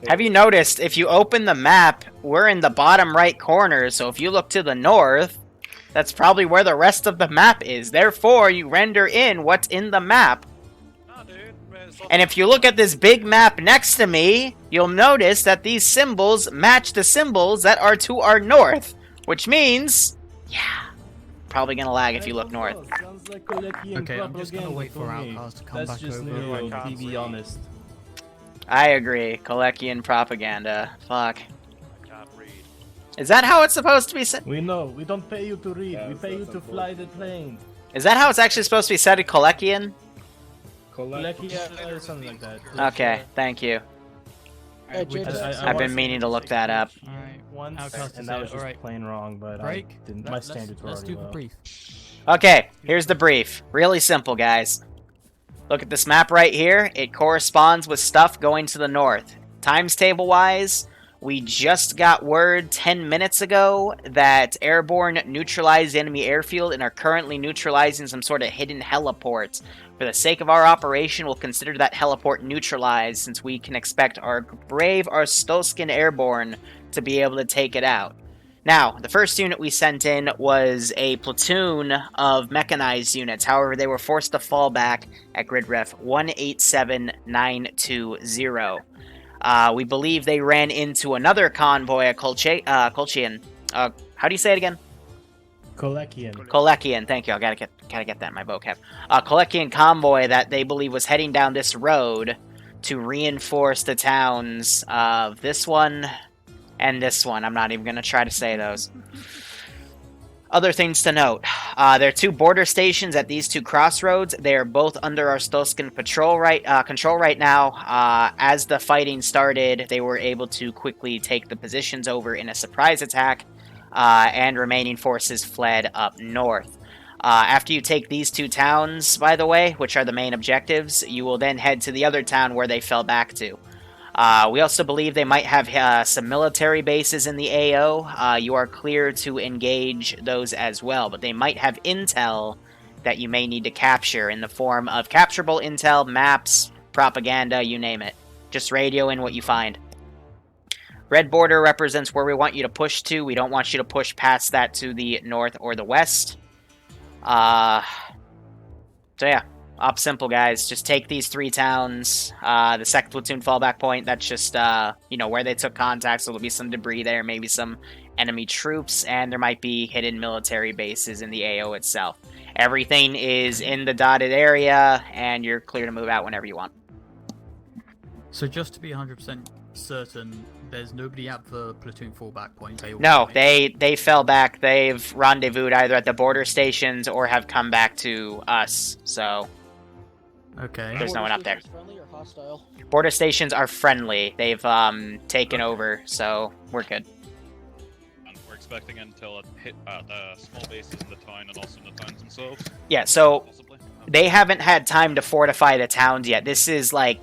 Have you noticed, if you open the map, we're in the bottom right corner, so if you look to the north, that's probably where the rest of the map is. Therefore, you render in what's in the map. Nah, dude. And if you look at this big map next to me, you'll notice that these symbols match the symbols that are to our north. Which means, yeah, probably gonna lag if you look north. Sounds like Kolechian Okay, I'm just gonna wait for me. Outcast to come That's back just over. Nero, to be honest. I agree. Kolechian propaganda. Fuck. I can't read. Is that how it's supposed to be said? We know. We don't pay you to read. We pay you to fly the plane. Is that how it's actually supposed to be said in Kolechian? Kolechian or something like that. Okay, thank you. I've been meaning to look that up. Alright, Once, Outcast and is that was just alright. plain wrong, but Break. I didn't. My standards were Let's already do the low. brief. Okay, here's the brief. Really simple, guys. Look at this map right here. It corresponds with stuff going to the north. Times table-wise, we just got word 10 minutes ago that Airborne neutralized the enemy airfield and are currently neutralizing some sort of hidden heliport. For the sake of our operation, we'll consider that heliport neutralized, since we can expect our brave Arstotzkan Airborne to be able to take it out. Now, the first unit we sent in was a platoon of mechanized units. However, they were forced to fall back at grid ref 187920. We believe they ran into another convoy at Kolechian. How do you say it again? Kolechian. Kolechian, thank you. I gotta get that in my vocab. Kolechian convoy that they believe was heading down this road to reinforce the towns of this one and this one. I'm not even gonna try to say those. Other things to note. There are two border stations at these two crossroads. They are both under Arstotzkan control right now. As the fighting started, they were able to quickly take the positions over in a surprise attack, and remaining forces fled up north. After you take these two towns, by the way, which are the main objectives, you will then head to the other town where they fell back to. We also believe they might have some military bases in the AO. You are clear to engage those as well, but they might have intel that you may need to capture in the form of capturable intel, maps, propaganda, you name it. Just radio in what you find. Red border represents where we want you to push to. We don't want you to push past that to the north or the west. So yeah. Up simple, guys. Just take these three towns. The second platoon fallback point, that's just, where they took contact, so there'll be some debris there, maybe some enemy troops, and there might be hidden military bases in the AO itself. Everything is in the dotted area, and you're clear to move out whenever you want. So just to be 100% certain, there's nobody at the platoon fallback point. No, they fell back. They've rendezvoused either at the border stations or have come back to us, so... Okay. There's no one up there. Friendly or hostile? Border stations are friendly. They've taken over, so we're good. And we're expecting intel hit the small bases in the town and also in the towns themselves. Yeah, so Possibly. they haven't had time to fortify the towns yet. This is like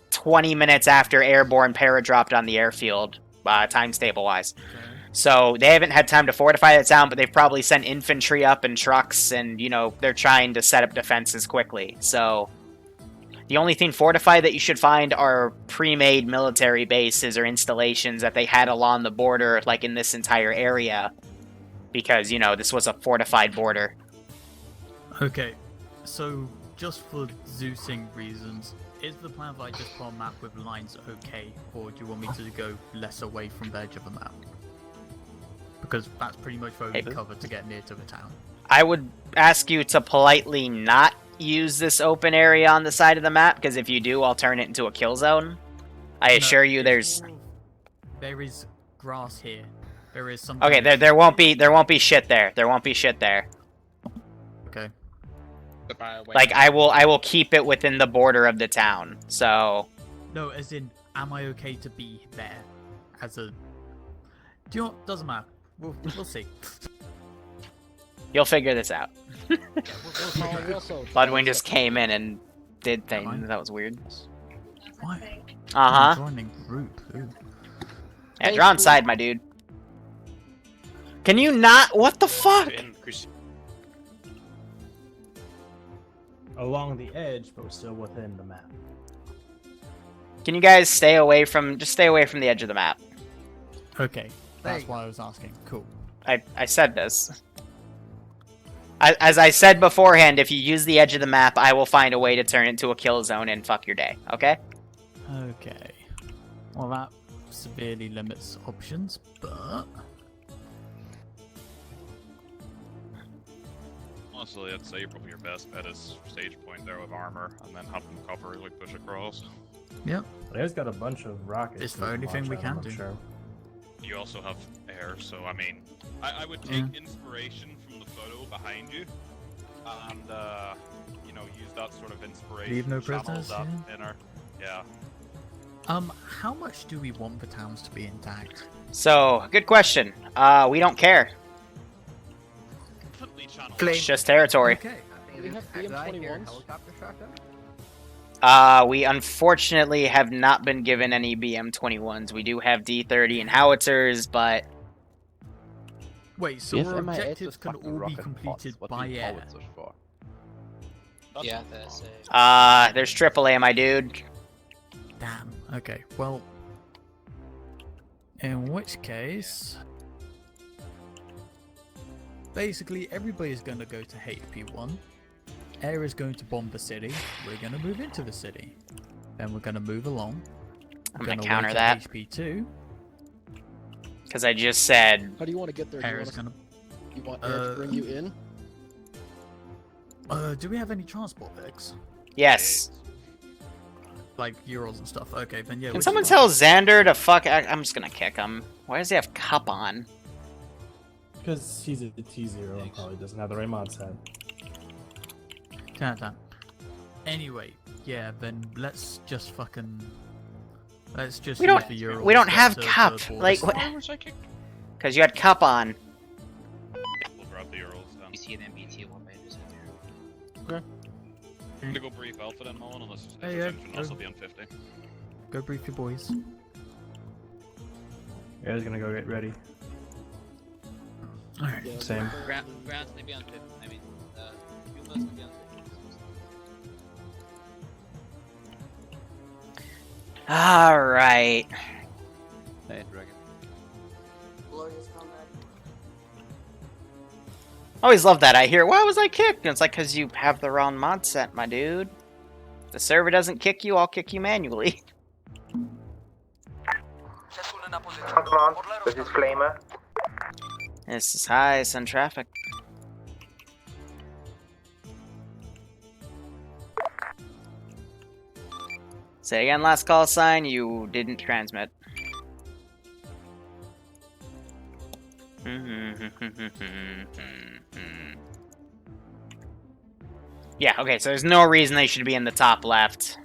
20 minutes after Airborne para-dropped on the airfield, times table-wise. Okay. So they haven't had time to fortify the town, but they've probably sent infantry up in trucks, and, they're trying to set up defenses quickly. So the only thing fortified that you should find are pre-made military bases or installations that they had along the border, like in this entire area. Because, this was a fortified border. Okay, so just for Zeusing reasons, is the plan that I just put a map with lines okay, or do you want me to go less away from the edge of the map? Because that's pretty much where we cover to get near to the town. I would ask you to politely not use this open area on the side of the map, because if you do, I'll turn it into a kill zone. I assure you there is grass here. There is some... Okay, there won't be shit there. There won't be shit there. Okay. Like, I will keep it within the border of the town, so... No, as in, am I okay to be there? As a... Do you know what? Doesn't matter. We'll see. You'll figure this out. We'll Bloodwind just came in and did things. That was weird. Why? Uh-huh. Joining group. Ooh. Yeah, you're on side, my dude. Can you not? What the fuck? Along the edge, but we're still within the map. Can you guys stay away from the edge of the map? Okay, that's why I was asking. Cool. I said this. As I said beforehand, if you use the edge of the map, I will find a way to turn it into a kill zone and fuck your day, okay? Okay. Well, that severely limits options, but... Honestly, I'd say probably your best bet is stage point there with armor, and then have them cover, like, push across. Yep. There's got a bunch of rockets. It's the only thing we can do. Sure. You also have air, so I mean, I would take inspiration from the photo behind you, and you know, use that sort of inspiration. Leave no channel prisoners, that inner, yeah. How much do we want the towns to be intact? So, good question. We don't care. Definitely channel. It's just territory. Okay. Do we have BM-21s? Helicopter shotgun? We unfortunately have not been given any BM-21s. We do have D-30 and howitzers, but... Wait, so If our MIS objectives was can fucking all be rocket completed pods, what by do you air? howitzers for? That's Yeah, fine. that's There's AAA, my dude. Damn. Okay, well... In which case... Basically, everybody's going to go to HP1. Air is going to bomb the city. We're going to move into the city. Then we're going to move along. I'm gonna Gonna counter wait that. till HP2. Because I just said... How do you want to get there? Air is going You want air to bring you in? to... do we have any transport Vex? Yes. Like Urals and stuff? Okay, then yeah. Can which someone one? tell Xander to fuck... I'm just gonna kick him. Why does he have cup on? Because he's a T0 and probably doesn't have the right mod set. Damn. Anyway, yeah, then let's just fucking... Let's just We use don't- the Urals we don't to have get to cup, the border. like, what- Why was I kicked? Because you had cup on. We'll grab the Urals then. You see an MBT one right just in I'm gonna go brief Alpha then, Mullen, unless Hey, if yeah, it's can also be on 50. Go brief your boys. Air's gonna go get ready. Alright. Yeah, Same. Grant may be on 50. I mean, Humans may be on 50. Alright. Hey, Dragon. Glorious combat. Always love that. I hear, why was I kicked? And it's like, because you have the wrong mod set, my dude. If the server doesn't kick you, I'll kick you manually. Command, this is Flamer. This is high, send traffic. Say again, last call sign, you didn't transmit. Yeah, okay, so there's no reason they should be in the top left.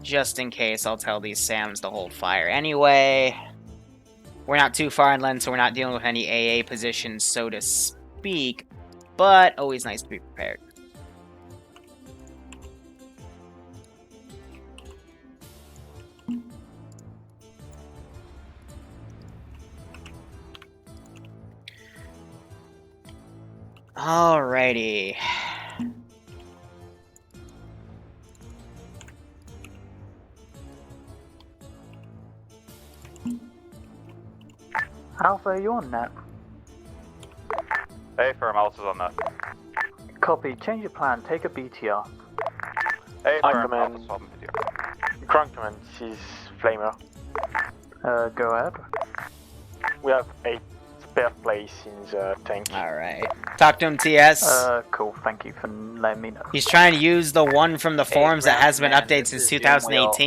Just in case, I'll tell these Sams to hold fire. Anyway, we're not too far inland, so we're not dealing with any AA positions, so to speak. But always nice to be prepared. Alrighty. Alpha, are you on that? Hey, firm, Alpha's on that. Copy. Change your plan. Take a BTR. Hey, I firm, command. Alpha's swapping video. Grant command, she's Flamer. Go ahead. We have 8 spare place in the tank. Alright. Talk to him, TS. Cool. Thank you for letting me know. He's trying to use the one from the forums that hasn't been updated since 2018.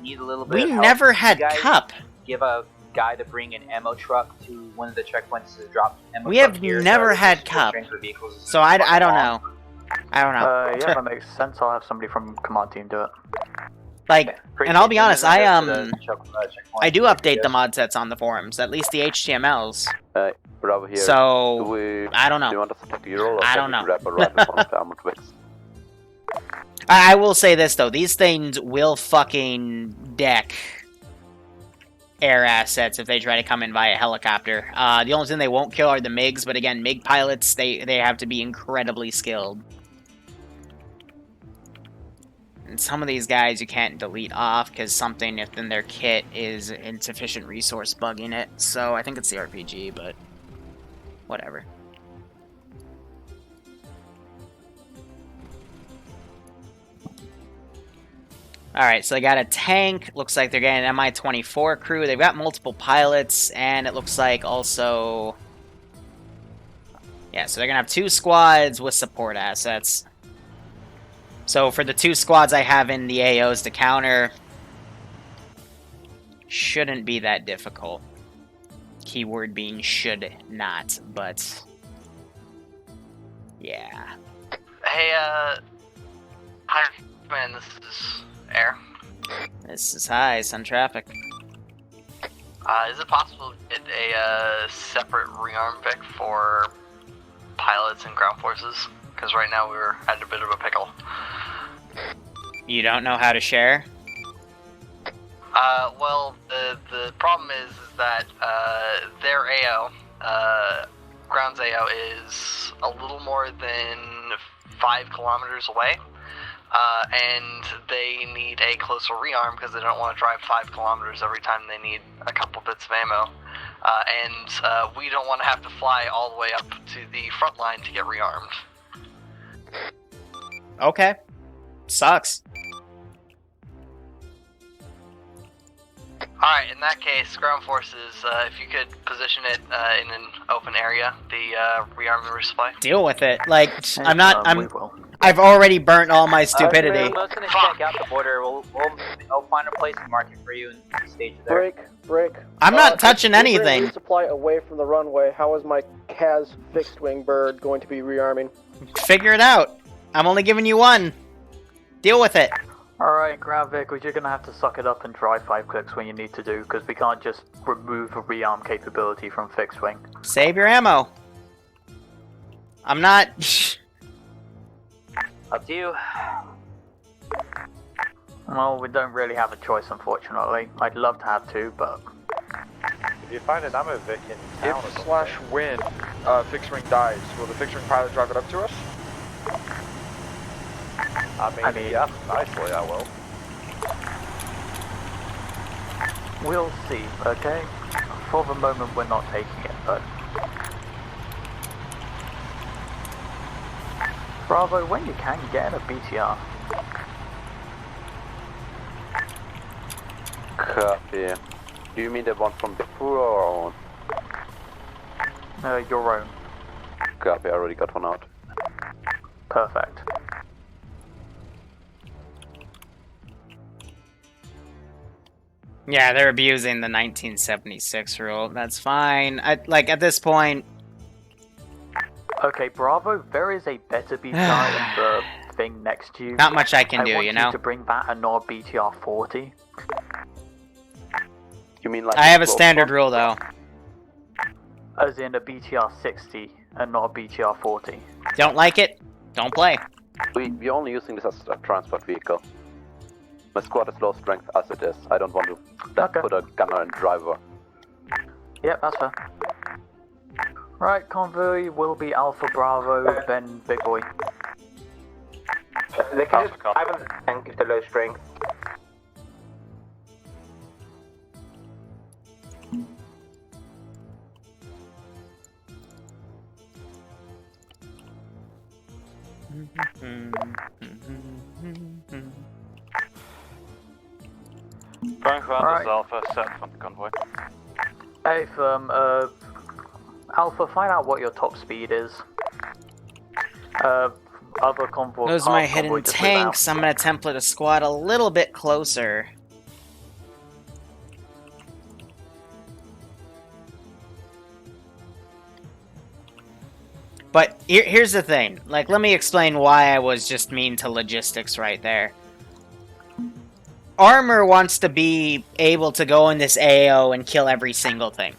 Need a little bit We of help. never had You guys cup. Give a guy to bring an ammo truck to one of the checkpoints to drop ammo. We truck have here, never so had this cup. transfer vehicles is So I fucking don't long. know. I don't know. Yeah, that makes sense. I'll have somebody from command team do it. Like, and I'll be honest, I I do update the mod sets on the forums, at least the HTMLs. Bravo here. So I don't Do you know. want us to take a Euro or I can don't we know. grab a right in front of the armored vehicles? I will say this though, these things will fucking deck air assets if they try to come in via helicopter. The only thing they won't kill are the MiGs, but again, MiG pilots, they have to be incredibly skilled. And some of these guys you can't delete off because something within their kit is insufficient resource bugging it. So I think it's the RPG, but whatever. Alright, so they got a tank. Looks like they're getting an Mi-24 crew. They've got multiple pilots, and it looks like also... Yeah, so they're going to have 2 squads with support assets. So for the 2 squads I have in the AOs to counter, shouldn't be that difficult. Keyword being should not, but... Yeah. Hey, hi, man, this is Air. This is high, Sun Traffic. Is it possible to get a separate rearm pick for pilots and ground forces? Because right now we're at a bit of a pickle. You don't know how to share? Well, the problem is that their AO, ground's AO, is a little more than 5 kilometers away. And they need a closer rearm because they don't want to drive 5 kilometers every time they need a couple bits of ammo. And we don't want to have to fly all the way up to the front line to get rearmed. Okay. Sucks. Alright, in that case, ground forces, if you could position it in an open area, the rearm and resupply. Deal with it. Like, We will. I've already burnt all my stupidity. I'm just gonna check out the border. I'll find a place to mark it for you and stage it there. Break. I'm not touching anything. Resupply away from the runway. How is my Kaz fixed wing bird going to be rearming? Figure it out. I'm only giving you 1. Deal with it. Alright, ground vehicles, you're gonna have to suck it up and drive 5 clicks when you need to do, because we can't just remove a rearm capability from fixed wing. Save your ammo. I'm not... Up to you. Well, we don't really have a choice, unfortunately. I'd love to have 2, but... If you find an ammo Vic in town, If /win fixed wing dies, will the fixed wing pilot drive it up to us? I mean, yeah, nicely, I will. We'll see, okay? For the moment, we're not taking it, but... Bravo, when you can, get in a BTR. Copy. Do you mean the one from before or our own? Your own. Copy, I already got one out. Perfect. Yeah, they're abusing the 1976 rule. That's fine. At this point... Okay, Bravo, there is a better BTR in the thing next to you. Not much I can do, I want you know? to bring back a Nord BTR 40. You mean like... I have a standard rule, though. As in a BTR 60 and not a BTR 40. Don't like it? Don't play. We're only using this as a transport vehicle. My squad is low strength as it is. I don't want to put a gunner and driver. Yep, that's fair. Right, convoy will be Alpha Bravo, then Big Boy. They can just drive on the tank if they're low strength. Going for this Alpha, set front convoy. Hey, Alpha, find out what your top speed is. Other convoy. Those are my hidden tanks. I'm gonna template a squad a little bit closer. But here's the thing. Like, let me explain why I was just mean to logistics right there. Armor wants to be able to go in this AO and kill every single thing.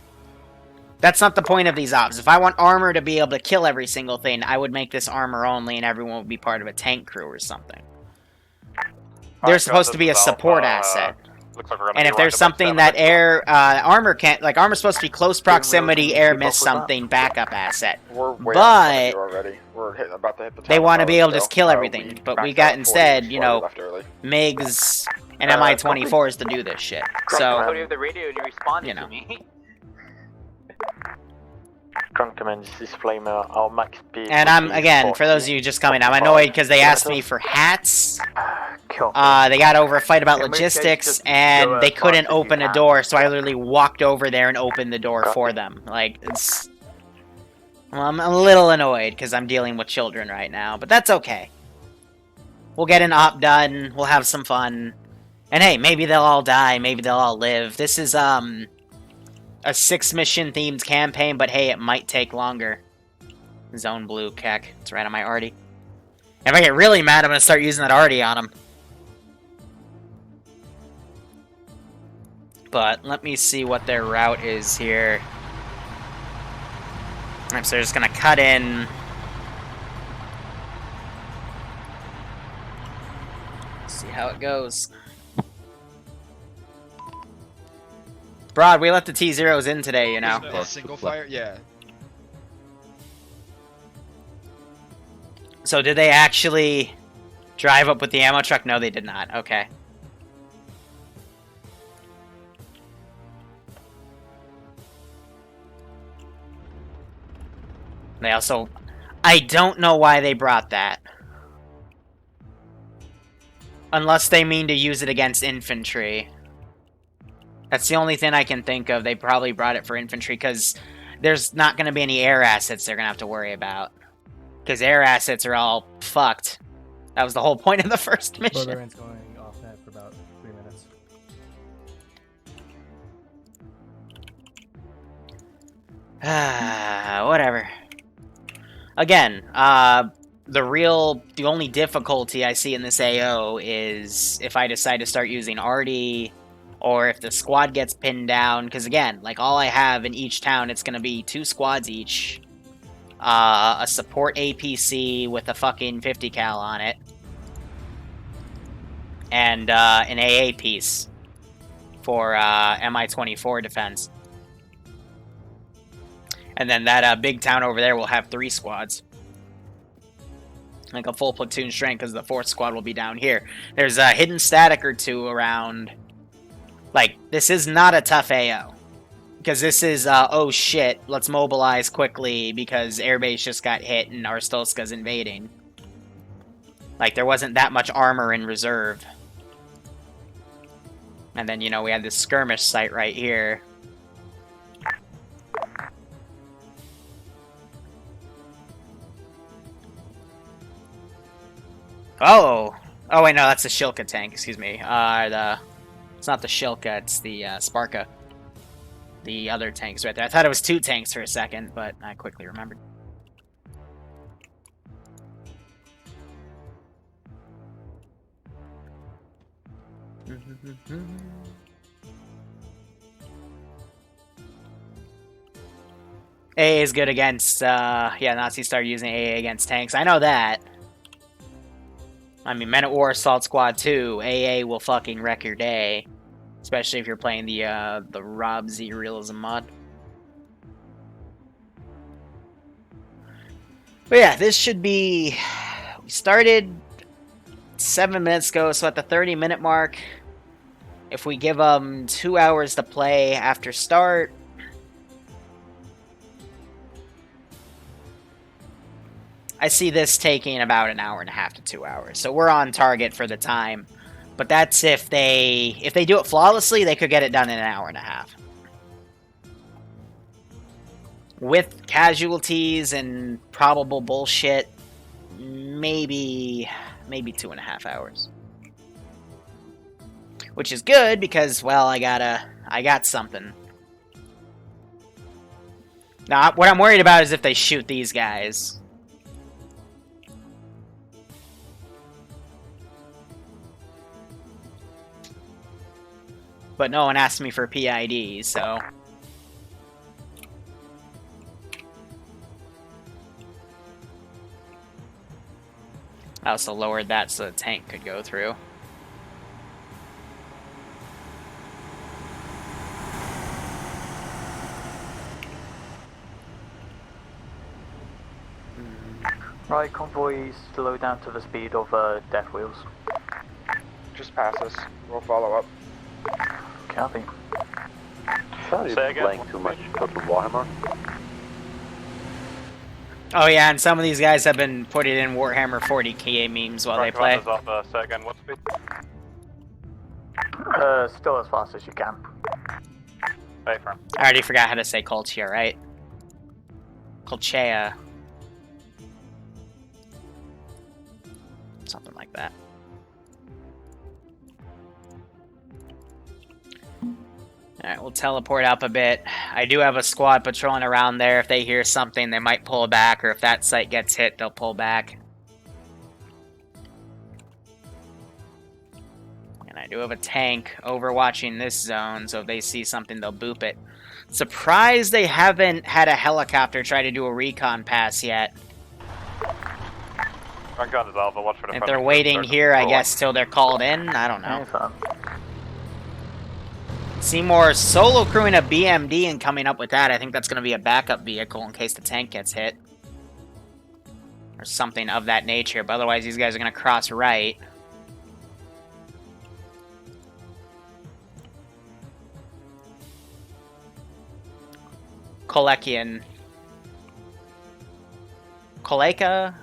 That's not the point of these ops. If I want armor to be able to kill every single thing, I would make this armor only and everyone would be part of a tank crew or something. They're supposed to be a support asset. Looks like we're gonna And be if there's right something about that armor can't, like armor's supposed to be close proximity, air miss something, backup asset. We're way But out in front of you already. We're about to hit the they top want to of be able to still. just kill everything. But we maxed got out 40, instead, which is you why we know, left early. MiGs and Mi-24s to do this shit. I So, told you have the radio and you responded you know. to me. Drunk commands this flamer, our max speed. And I'm, again, for those of you just coming, I'm annoyed because they asked me for hats. They got over a fight about logistics, and they couldn't open a door, so I literally walked over there and opened the door for them. Like, it's... Well, I'm a little annoyed because I'm dealing with children right now, but that's okay. We'll get an op done, we'll have some fun. And hey, maybe they'll all die, maybe they'll all live. This is, a 6-mission themed campaign, but hey, it might take longer. Zone blue, Keck. It's right on my arty. If I get really mad, I'm gonna start using that arty on him. But let me see what their route is here. Alright, so they're just gonna cut in. See how it goes. Broad, we let the T-Zeros in today, you know. Single fire? Yeah. So did they actually drive up with the ammo truck? No, they did not. Okay. They also... I don't know why they brought that. Unless they mean to use it against infantry. That's the only thing I can think of. They probably brought it for infantry, because there's not going to be any air assets they're going to have to worry about. Because air assets are all fucked. That was the whole point of the first mission. Barbarian's going off net for about 3 minutes. Whatever. Again, the only difficulty I see in this AO is if I decide to start using Arty, or if the squad gets pinned down, because again, like all I have in each town, it's going to be 2 squads each. A support APC with a fucking 50 cal on it. And an AA piece for Mi-24 defense. And then that big town over there will have 3 squads. Like a full platoon strength, because the 4th squad will be down here. There's a hidden static or 2 around. Like, this is not a tough AO. Because this is, oh shit, let's mobilize quickly because airbase just got hit and Arstotzka's invading. Like, there wasn't that much armor in reserve. And then, you know, we had this skirmish site right here. Oh! Oh, wait, no, that's the Shilka tank, excuse me. It's not the Shilka, it's the Sparka. The other tanks right there. I thought it was 2 tanks for a second, but I quickly remembered. AA is good against, yeah, Nazis started using AA against tanks. I know that. I mean, Men at War Assault Squad 2, AA will fucking wreck your day. Especially if you're playing the Rob Z Realism mod. But yeah, this should be... We started 7 minutes ago, so at the 30-minute mark, if we give them 2 hours to play after start... I see this taking about an hour and a half to 2 hours. So we're on target for the time. But that's if they do it flawlessly, they could get it done in an hour and a half. With casualties and probable bullshit, maybe 2.5 hours. Which is good because, well, I got something. Now, what I'm worried about is if they shoot these guys. But no one asked me for PID, so... I also lowered that so the tank could go through. Right, convoy slow down to the speed of death wheels. Just pass us. We'll follow up. Copy. Sorry, Say again. playing too much Total Warhammer. Oh yeah, and some of these guys have been putting in Warhammer 40k memes while they play. Say again, what speed? Still as fast as you can. Wait for him. I already forgot how to say Kolchia, right? Kolchia. Something like that. Alright, we'll teleport up a bit. I do have a squad patrolling around there. If they hear something, they might pull back, or if that site gets hit, they'll pull back. And I do have a tank overwatching this zone, so if they see something, they'll boop it. Surprised they haven't had a helicopter try to do a recon pass yet. Recon is Alpha, watch for the If they're waiting here, I guess, till they're called in. I don't know. Seymour solo crewing a BMD and coming up with that. I think that's going to be a backup vehicle in case the tank gets hit. Or something of that nature. But otherwise, these guys are going to cross right. Kolechian. Koleka?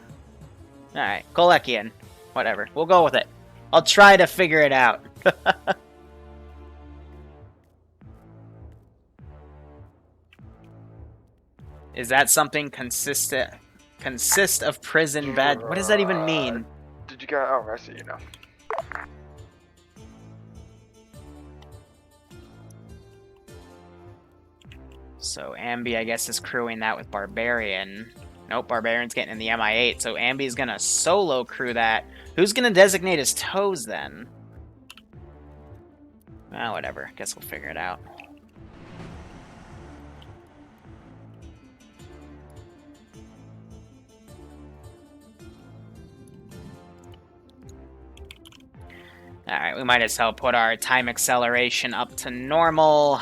Alright, Kolechian. Whatever. We'll go with it. I'll try to figure it out. Is that something consist of prison bed? What does that even mean? Did you get? Oh, I see you now. So Ambi, I guess, is crewing that with Barbarian. Nope, Barbarian's getting in the MI8, so Ambi's gonna solo crew that. Who's gonna designate his toes then? Well, whatever. Guess we'll figure it out. Alright, we might as well put our time acceleration up to normal.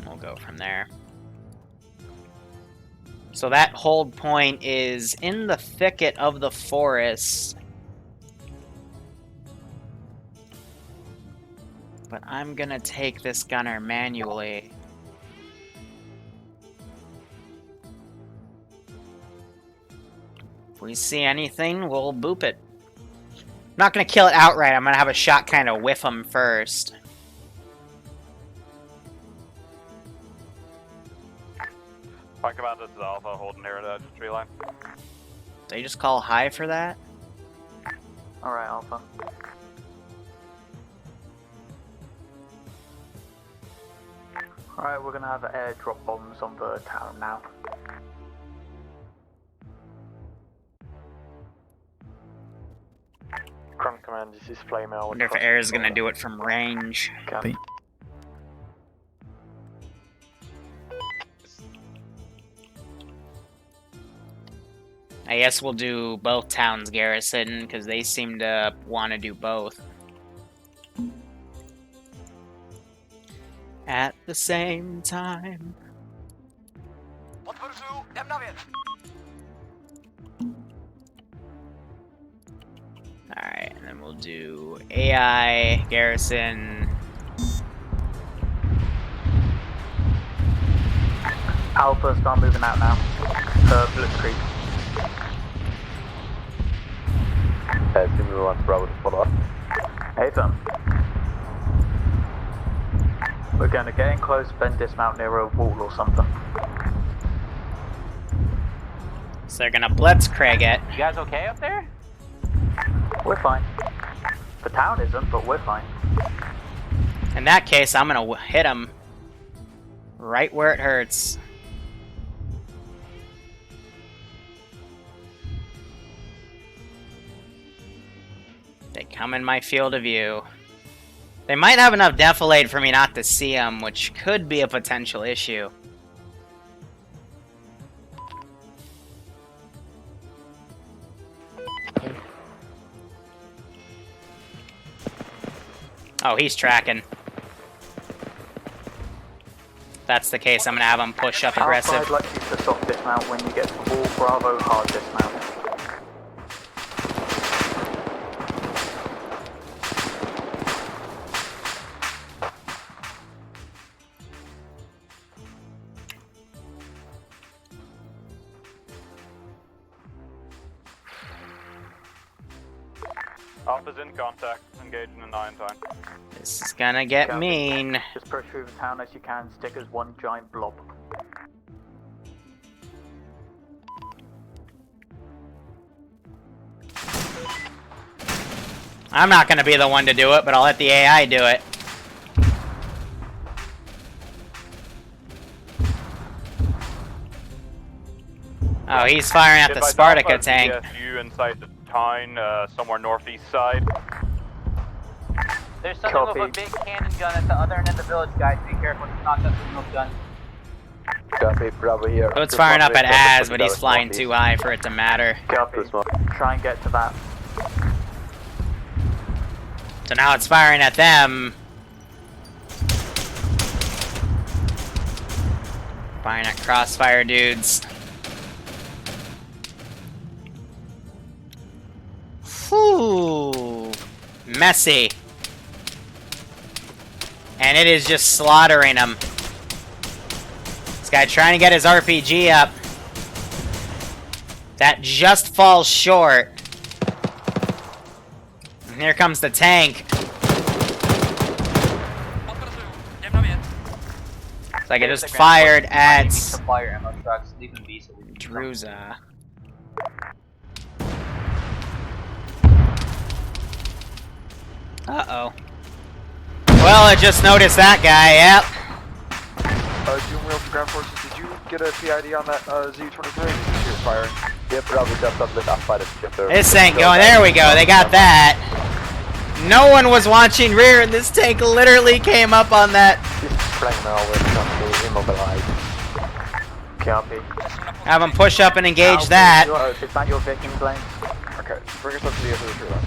We'll go from there. So that hold point is in the thicket of the forest. But I'm gonna take this gunner manually. If we see anything, we'll boop it. I'm not gonna kill it outright, I'm gonna have a shot kind of whiff him first. Fire Command, this is Alpha, holding near the tree line. They just call high for that? Alright, Alpha. Alright, we're gonna have airdrop bombs on the town now. Ground Command, this is Flame. I wonder if air is gonna do it from range. Copy. I guess we'll do both towns garrison, because they seem to want to do both. At the same time. Alright, and then we'll do AI, garrison. Alpha, start moving out now. Blitzkrieg. Seymour wants Bravo to follow up. Hey, Tom. We're gonna get in close, then dismount near a wall or something. So they're gonna blitzkrieg it. You guys okay up there? We're fine. The town isn't, but we're fine. In that case, I'm gonna hit him right where it hurts. They come in my field of view. They might have enough defilade for me not to see them, which could be a potential issue. Oh, he's tracking. that's the case, I'm gonna have them push up aggressive. I'd like you to soft dismount when you get to Ball Bravo, hard dismount. Alpha's in contact. Engage in the 9 time. This is gonna get mean. Just push through the town as you can, stick as one giant blob. I'm not gonna be the one to do it, but I'll let the AI do it. Oh, he's firing at the Spartica tank. DSU inside the town, somewhere northeast side. There's something with a big cannon gun at the other end of the village, guys. Be careful, it's not that signal gun. Copy, Bravo here. So it's firing up at Az, but he's flying too high for it to matter. Copy. Try and get to that. So now it's firing at them. Firing at crossfire dudes. Whew. Messy. And it is just slaughtering them. This guy trying to get his RPG up. That just falls short. And here comes the tank. It's like it just fired at Druza. Uh-oh. Well, I just noticed that guy, yep. June Wheel from Ground Forces, did you get a PID on that Z-23? She was firing. Yep, Bravo just up lit up by the shipper. This ain't going. There we go. They got that. No one was watching rear, and this tank literally came up on that. Copy. Have them push up and engage that. Is that your Viking plane? Okay, bring us up to the other tree line.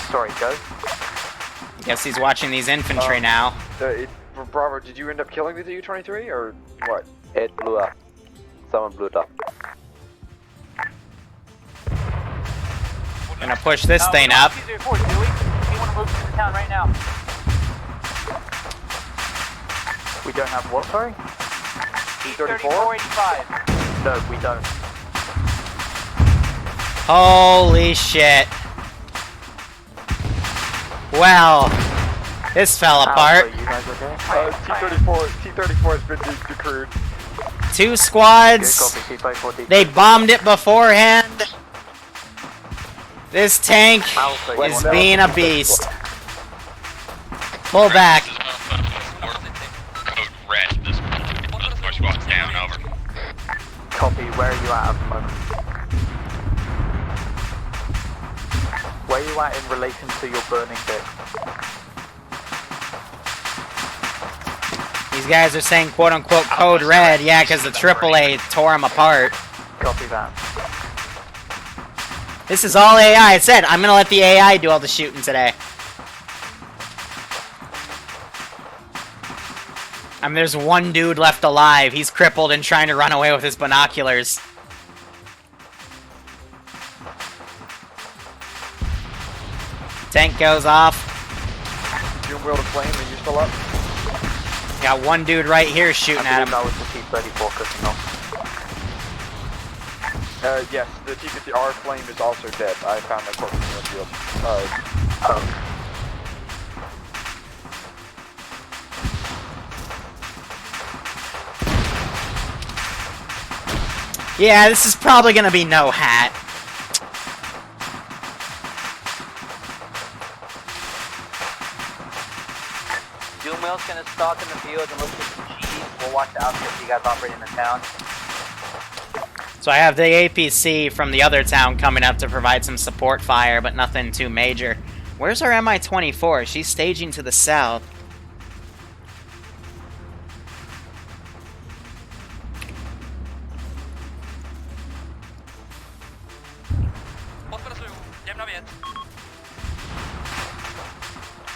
Sorry, go. I guess he's watching these infantry now. Bravo, did you end up killing the U-23 or what? It blew up. Someone blew it up. Gonna push this thing up. We want to move to the town right now. We don't have what, sorry? T-3485. No, we don't. Holy shit. Well, this fell apart. You guys okay? T-34 has been decrewed. 2 squads. They bombed it beforehand. This tank is being a beast. Pull back. Code red. This push box down. Over. Copy. Where are you at the moment? Where are you at in relation to your burning bit? These guys are saying quote-unquote code red. Yeah, because the AAA tore them apart. Copy that. This is all AI. I said, I'm going to let the AI do all the shooting today. I mean, there's one dude left alive. He's crippled and trying to run away with his binoculars. Tank goes off. June Wheel to Flame, are you still up? Got one dude right here shooting at him. That was the T-34 cooking off. Yes, the T-50R Flame is also dead. I found that corpse in the field. Yeah, this is probably gonna be no hat. Doomwheel's gonna stalk in the field and look for some cheese. We'll watch the outskirts you guys operate in the town. So I have the APC from the other town coming up to provide some support fire, but nothing too major. Where's our Mi-24? She's staging to the south.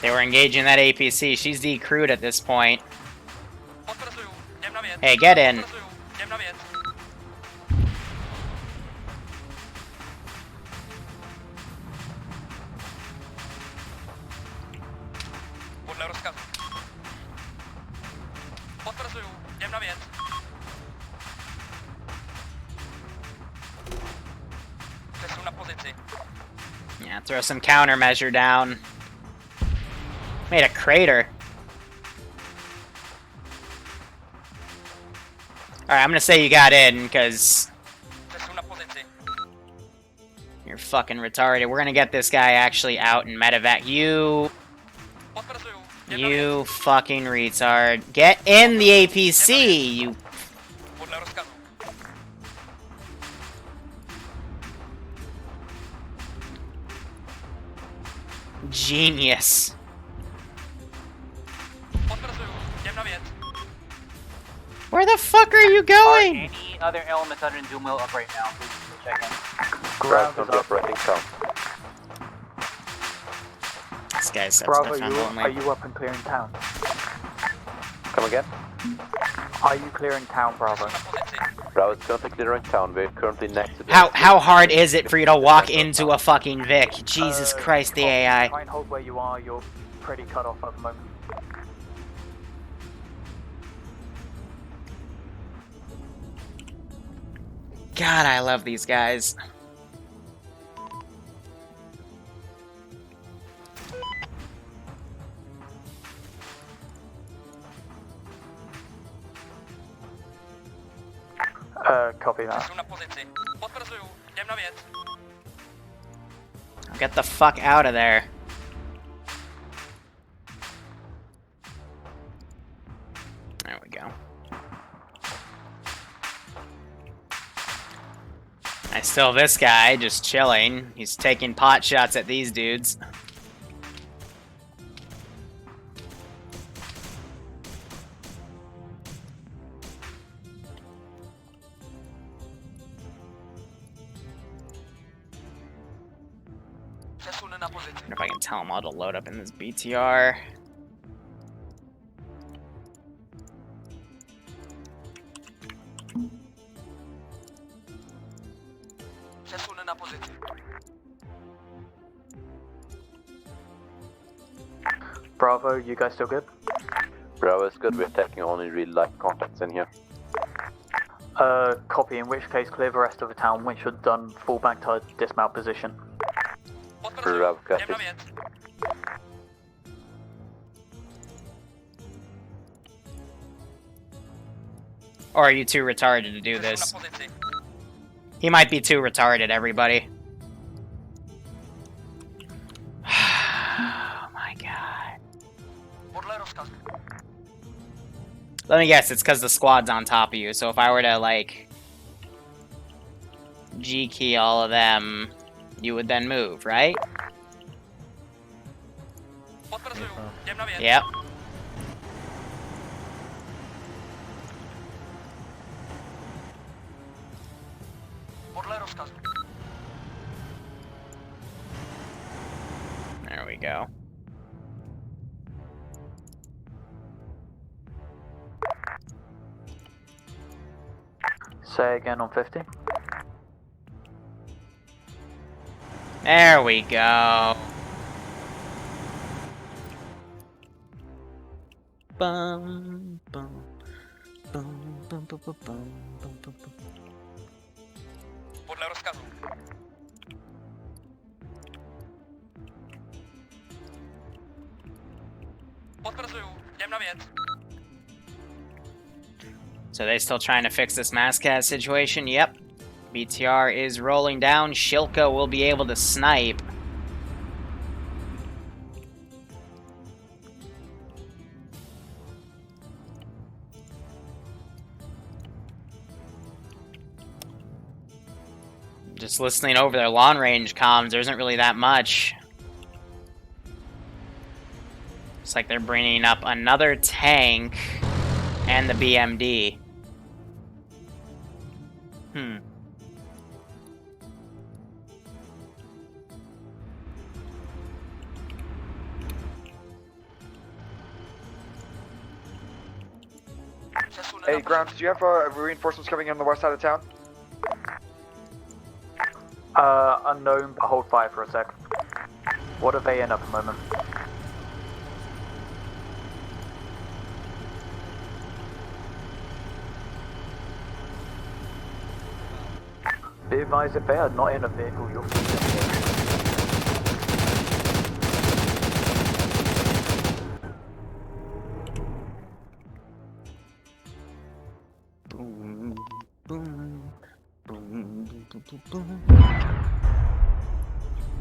They were engaging that APC. She's decrewed at this point. Hey, get in. Yeah, throw some countermeasure down. Made a crater. Alright, I'm gonna say you got in, because you're fucking retarded. We're gonna get this guy actually out and medevac. You fucking retard. Get in the APC, you... Genius. Where the fuck are you going? Are any other elements other than Doom Wheel up right now? Please check in. Ground is operating count. This guy's such Bravo, defend are only. you up and clearing town? Come again? Are you clearing town, Bravo? Bravo is currently clearing town. We're currently next to the... How hard is it for you to walk into a fucking Vic? Jesus Christ, the AI. Try and hold where you are. You're pretty cut off at the moment. God, I love these guys. Copy that. Get the fuck out of there. There we go. I still this guy just chilling. He's taking pot shots at these dudes. I wonder if I can tell them all to load up in this BTR. Bravo, you guys still good? Bravo is good. We're taking only real life contacts in here. Copy, in which case clear the rest of the town. Once you're done, fall back to dismount position. Bravo, copy. Or are you too retarded to do this? He might be too retarded, everybody. Oh my god. Let me guess, it's because the squad's on top of you, so if I were to, like, G-key all of them, you would then move, right? Yep. There we go. Say again on 50. There we go. Bum, bum, bum, bum, bum, bum, bum, bum, bum. So they still trying to fix this Mascaz situation? Yep. BTR is rolling down. Shilka will be able to snipe. Just listening over their long range comms, there isn't really that much. Looks like they're bringing up another tank and the BMD. Hey, Grounds, do you have reinforcements coming in on the west side of town? Unknown, but hold fire for a sec. What are they in at the moment? Be advised, if they are not in a vehicle, you'll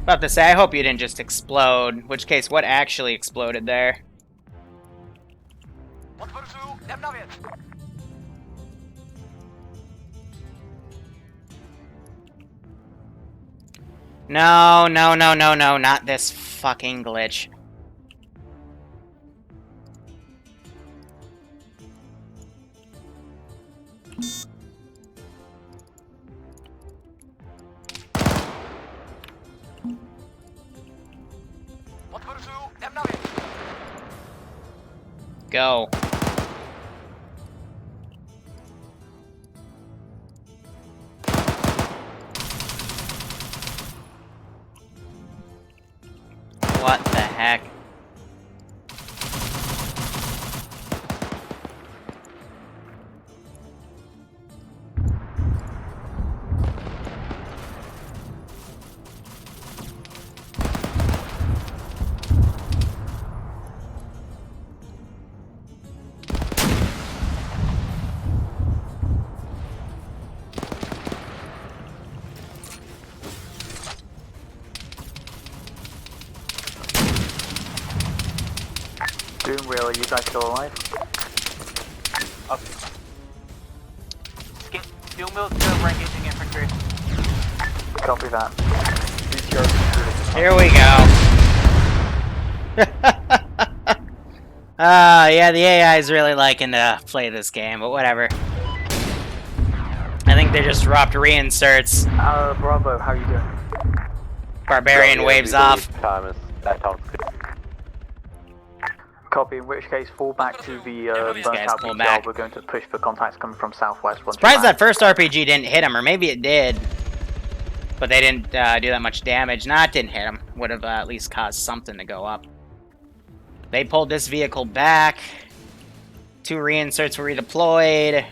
About to say, I hope you didn't just explode. In which case, what actually exploded there? No, no, no, no, no, not this fucking glitch. Go. What the heck? Doomwheel, are you guys still alive? Doomwheel's still engaging infantry. Copy that. Here we go. Yeah, the AI is really liking to play this game, but whatever. I think they just dropped reinserts. Bravo, how are you doing? Barbarian waves off. Copy, in which case fall back to the burnt out pull BTR. back. We're going to push for contacts coming from southwest. Once Surprised that first RPG didn't hit him, or maybe it did. But they didn't do that much damage. Nah, it didn't hit him. Would have at least caused something to go up. They pulled this vehicle back. 2 reinserts were redeployed.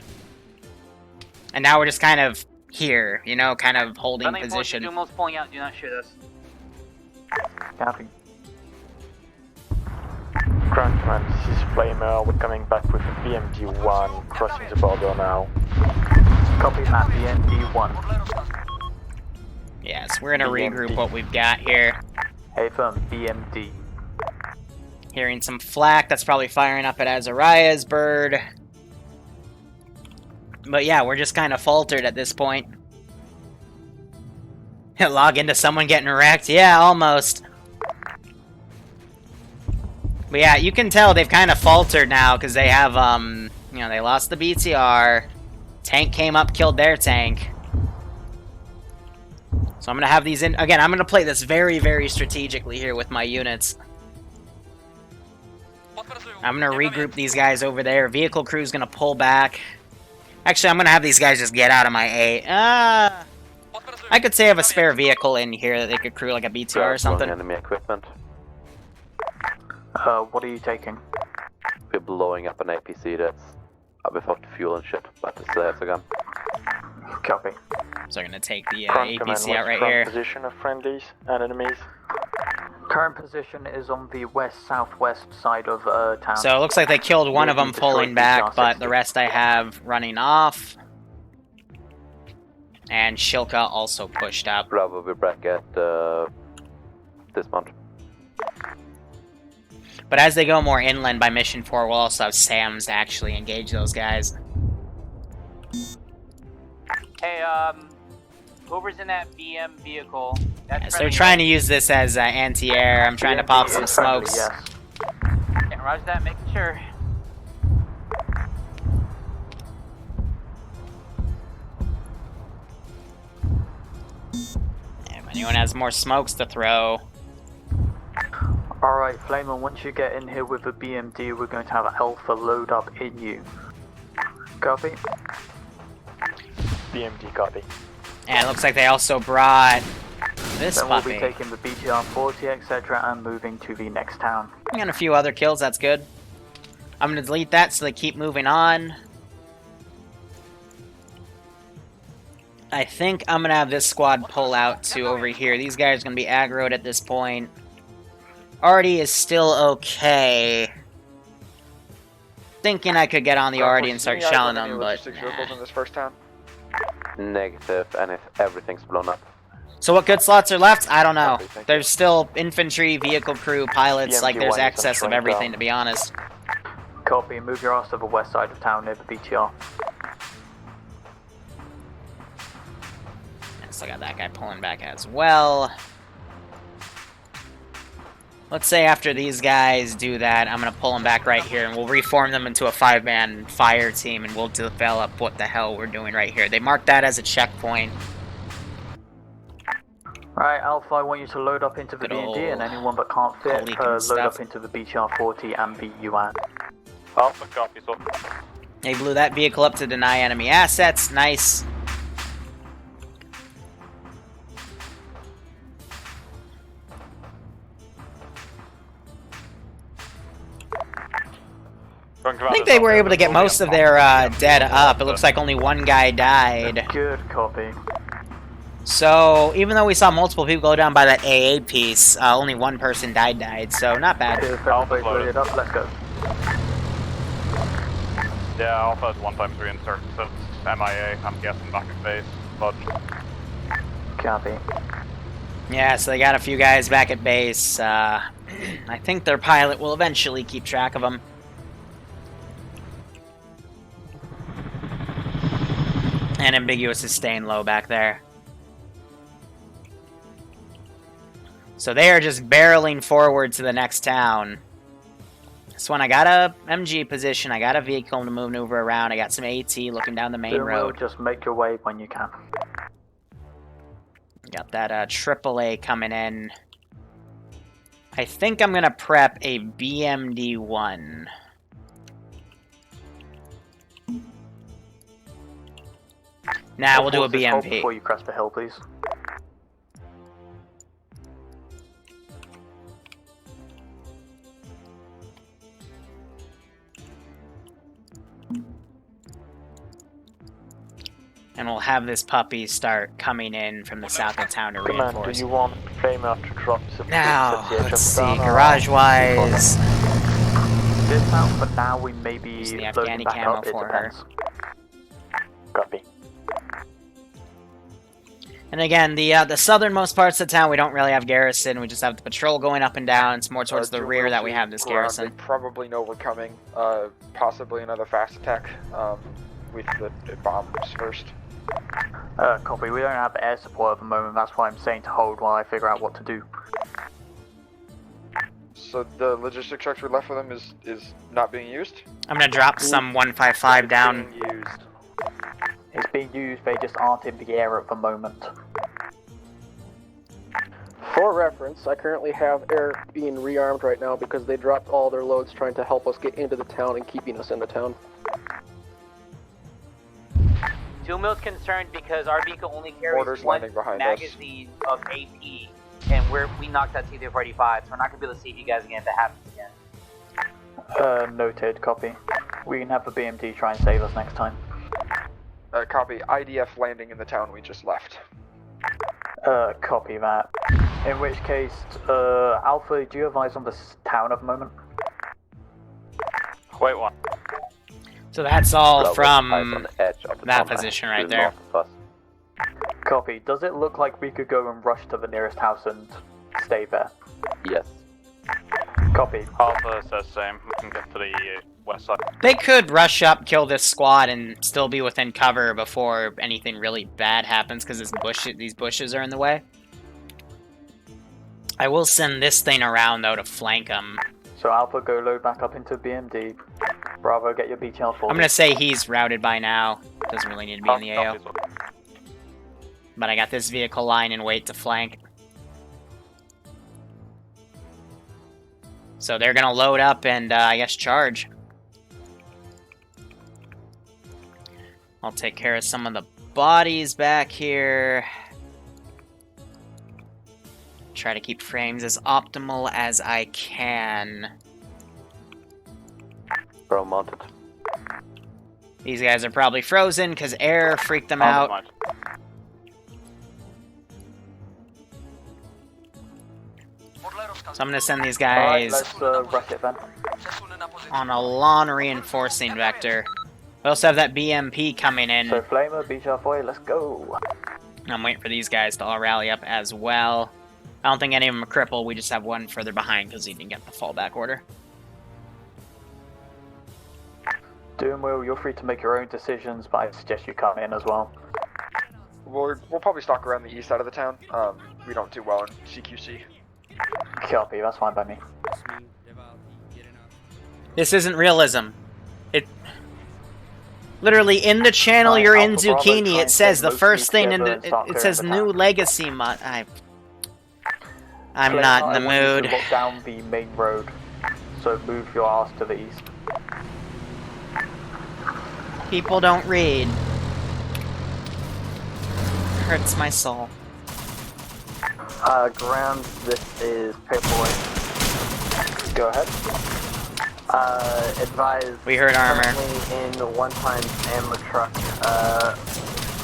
And now we're just kind of here, you know, kind of holding position. Doomwheel's pulling out. Do not shoot us. Copy. Ground command, this is Flamer. We're coming back with BMD-1, crossing the border now. Copy that, BMD-1. Yes, we're gonna regroup what we've got here. Hey firm, BMD. Hearing some flak, that's probably firing up at Azariah's bird. But yeah, we're just kind of faltered at this point. Log into someone getting wrecked? Yeah, almost. But yeah, you can tell they've kind of faltered now, because they have, you know, they lost the BTR. Tank came up, killed their tank. So I'm going to have these in... Again, I'm going to play this very, very strategically here with my units. I'm going to regroup these guys over there. Vehicle crew's going to pull back. Actually, I'm going to have these guys just get out of my A. I could say I have a spare vehicle in here that they could crew like a BTR or something. Enemy equipment. What are you taking? We're blowing up an APC that's without fuel and shit, but it's a gun. Copy. So I'm going to take the Front APC command, out what's right front here. Position of friendlies and enemies. Current position is on the west-southwest side of town. So it looks like they killed one of them Maybe destroyed pulling back, BTR-60. but the rest I have running off. And Shilka also pushed up. Bravo, we're back at this month. But as they go more inland by Mission 4, we'll also have SAMs to actually engage those guys. Hey, whoever's in that BM vehicle, that's So they're trying to use this as anti-air. I'm trying to pop some smokes. Yes. Yeah, roger that, making sure. If anyone has more smokes to throw. Alright, Flamer, once you get in here with the BMD, we're going to have Alpha load up in you. Copy. BMD copy. And it looks like they also brought this Then we'll puppy. be taking the BTR 40, etc., and moving to the next town. And a few other kills, that's good. I'm gonna delete that so they keep moving on. I think I'm gonna have this squad pull out to over here. These guys are gonna be aggroed at this point. Artie is still okay. Thinking I could get on the Artie and start shelling them, but vehicles in this first town? Negative, and if everything's blown up. So what good slots are left? I don't know. There's still infantry, vehicle crew, pilots, like there's BMD-1 excess of everything, to be honest. Copy. Move your ass to the west side of town near the BTR. And still got that guy pulling back as well. Let's say after these guys do that, I'm going to pull them back right here, and we'll reform them into a 5-man fire team, and we'll develop what the hell we're doing right here. They marked that as a checkpoint. Right, Alpha, I want you to load up into the Good old BMD, and anyone that can't fit, Kolechian load stuff. up into the BTR 40 and the UN. Alpha copy, so. They blew that vehicle up to deny enemy assets. Nice. I think they were able to get most of their dead up. It looks like only one guy died. Good copy. So, even though we saw multiple people go down by that AA piece, only one person died, so not bad. Alpha loaded up, let's go. Yeah, Alpha has 1x3 insert, so it's MIA, I'm guessing back at base, but... Copy. Yeah, so they got a few guys back at base. I think their pilot will eventually keep track of them. And Ambiguous is staying low back there. So they are just barreling forward to the next town. This one, I got a MG position, I got a vehicle to maneuver around, I got some AT looking down the main road. Just make your way when you can. Got that AAA coming in. I think I'm gonna prep a BMD-1. Nah, we'll do a BMP. Before you crest the hill, please. And we'll have this puppy start coming in from the south of town to Command, reinforce. do you want Flamer to drop support? Now, let's see, garage-wise... This town, but now we may be Use the loading Afghani back camo up, it for her. depends. Copy. And again, the southernmost parts of town, we don't really have garrison. We just have the patrol going up and down. It's more towards the rear that we have this garrison. They probably know we're coming. Possibly another fast attack with the bombs first. Copy, we don't have air support at the moment, that's why I'm saying to hold while I figure out what to do. So the logistic structure left for them is not being used? I'm gonna drop some 155 down. It's being used, they just aren't in the air at the moment. For reference, I currently have air being rearmed right now because they dropped all their loads trying to help us get into the town and keeping us in the town. 2 mil's concerned because our vehicle only carries Mortars one landing behind magazine of AP, and we knocked out T-45, so we're not going to be able to see you guys again if that happens again. Noted, copy. We can have the BMD try and save us next time. Copy. IDF landing in the town we just left. Copy that. In which case, Alpha, do you have eyes on this town at the moment? Wait, what? So that's all Bravo, from eyes on the edge of the that town line, position right to the there. north of us. Copy. Does it look like we could go and rush to the nearest house and stay there? Yes. Copy. Alpha says same. We can get to the west side. They could rush up, kill this squad, and still be within cover before anything really bad happens, because these bushes are in the way. I will send this thing around, though, to flank them. So Alpha, go load back up into BMD. Bravo, get your BTL forward. I'm gonna say he's routed by now. Doesn't really need to be in the AO. But I got this vehicle line in wait to flank. So they're gonna load up and, I guess, charge. I'll take care of some of the bodies back here. Try to keep frames as optimal as I can. Bro mounted. These guys are probably frozen because air freaked them out. So I'm gonna send these guys Let's wreck it then. on a lawn reinforcing vector. We also have that BMP coming in. So Flamer, beach halfway, let's go. I'm waiting for these guys to all rally up as well. I don't think any of them are crippled. We just have one further behind because he didn't get the fallback order. Doomwheel, you're free to make your own decisions, but I suggest you come in as well. We'll probably stalk around the east side of the town. We don't do well in CQC. Copy, that's fine by me. This isn't realism. It literally in the channel you're in, Zucchini. It says the first thing in the, it says new legacy mod. I'm not in the mood. Look down the main road, so move your ass to the east. People don't read. Hurts my soul. Ground, this is Paperboy. Go ahead. Advise. We heard armor. In the one-time ammo truck.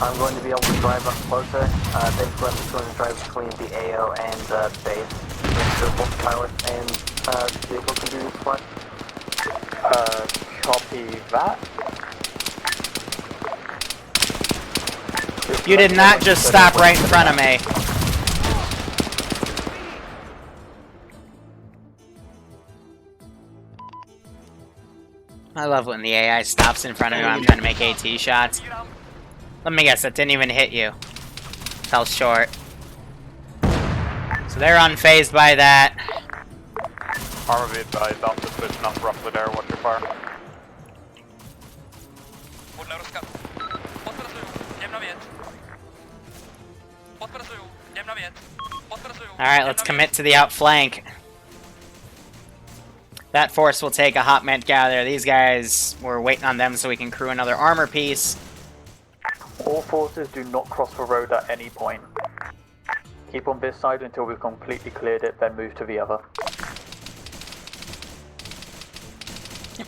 I'm going to be able to drive up closer. Basically, I'm just going to drive between the AO and base. So both pilot and vehicle can do this one. Copy that. You did not just stop right in front of me. I love when the AI stops in front of me when I'm trying to make AT shots. Let me guess, that didn't even hit you. Fell short. So they're unfazed by that. Arma be advised, off the switch, not roughly there, watch your fire. Alright, let's commit to the outflank. That force will take a hot mint gather. These guys, we're waiting on them so we can crew another armor piece. All forces do not cross the road at any point. Keep on this side until we've completely cleared it, then move to the other.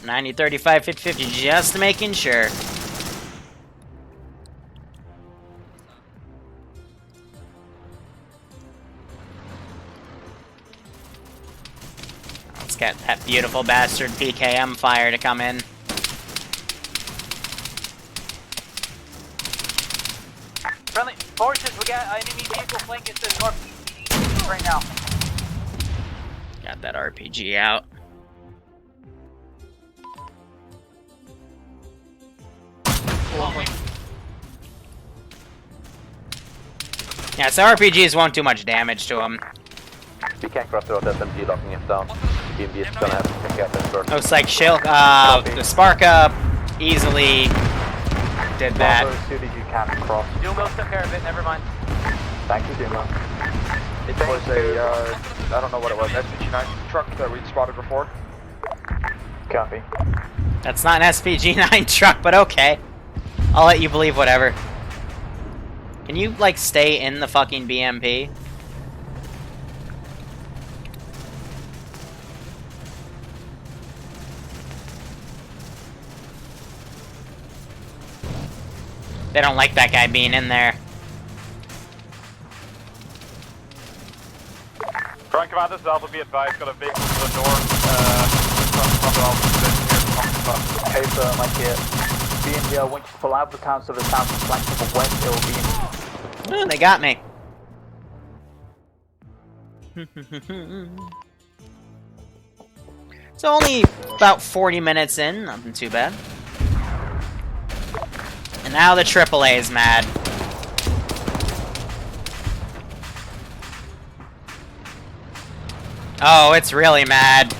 90, 35, 50, 50, just making sure. Let's get that beautiful bastard PKM fire to come in. Friendly forces, we got enemy vehicle flanking to the north right now. Got that RPG out. Yeah, so RPGs won't do much damage to him. We can't cross the road, SMG locking it down. BMB is gonna have to take out that first. Looks like the Spark Up easily did that. As soon as you can cross. Dumo took care of it, never mind. Thank you, Dumo. It was a, I don't know what it was, SPG-9 truck that we spotted before. Copy. That's not an SPG-9 truck, but okay. I'll let you believe whatever. Can you, like, stay in the fucking BMP? They don't like that guy being in there. Front Commander, this is Alpha, be advised, got a vehicle to the north, front Alpha, Hey sir, Mike here. BND, I want you to pull out the town so the town can flank to the west, it will be... Oh, they got me. It's only about 40 minutes in, nothing too bad. And now the AAA is mad. Oh, it's really mad.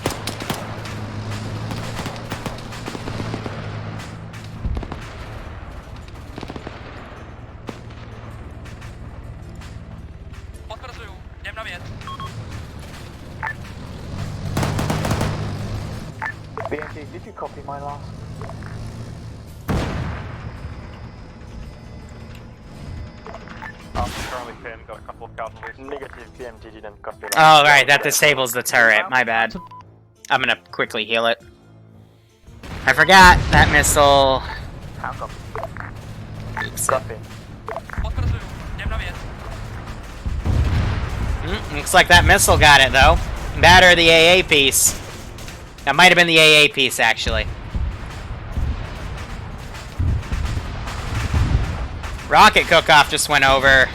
BND, did you copy my last? currently pinned, got a couple of casualties. Negative PMG didn't copy. Oh, right, that disables the turret. My bad. I'm gonna quickly heal it. I forgot that missile. How come? Oops. Copy. Looks like that missile got it, though. That or the AA piece. That might have been the AA piece, actually. Rocket cook-off just went over.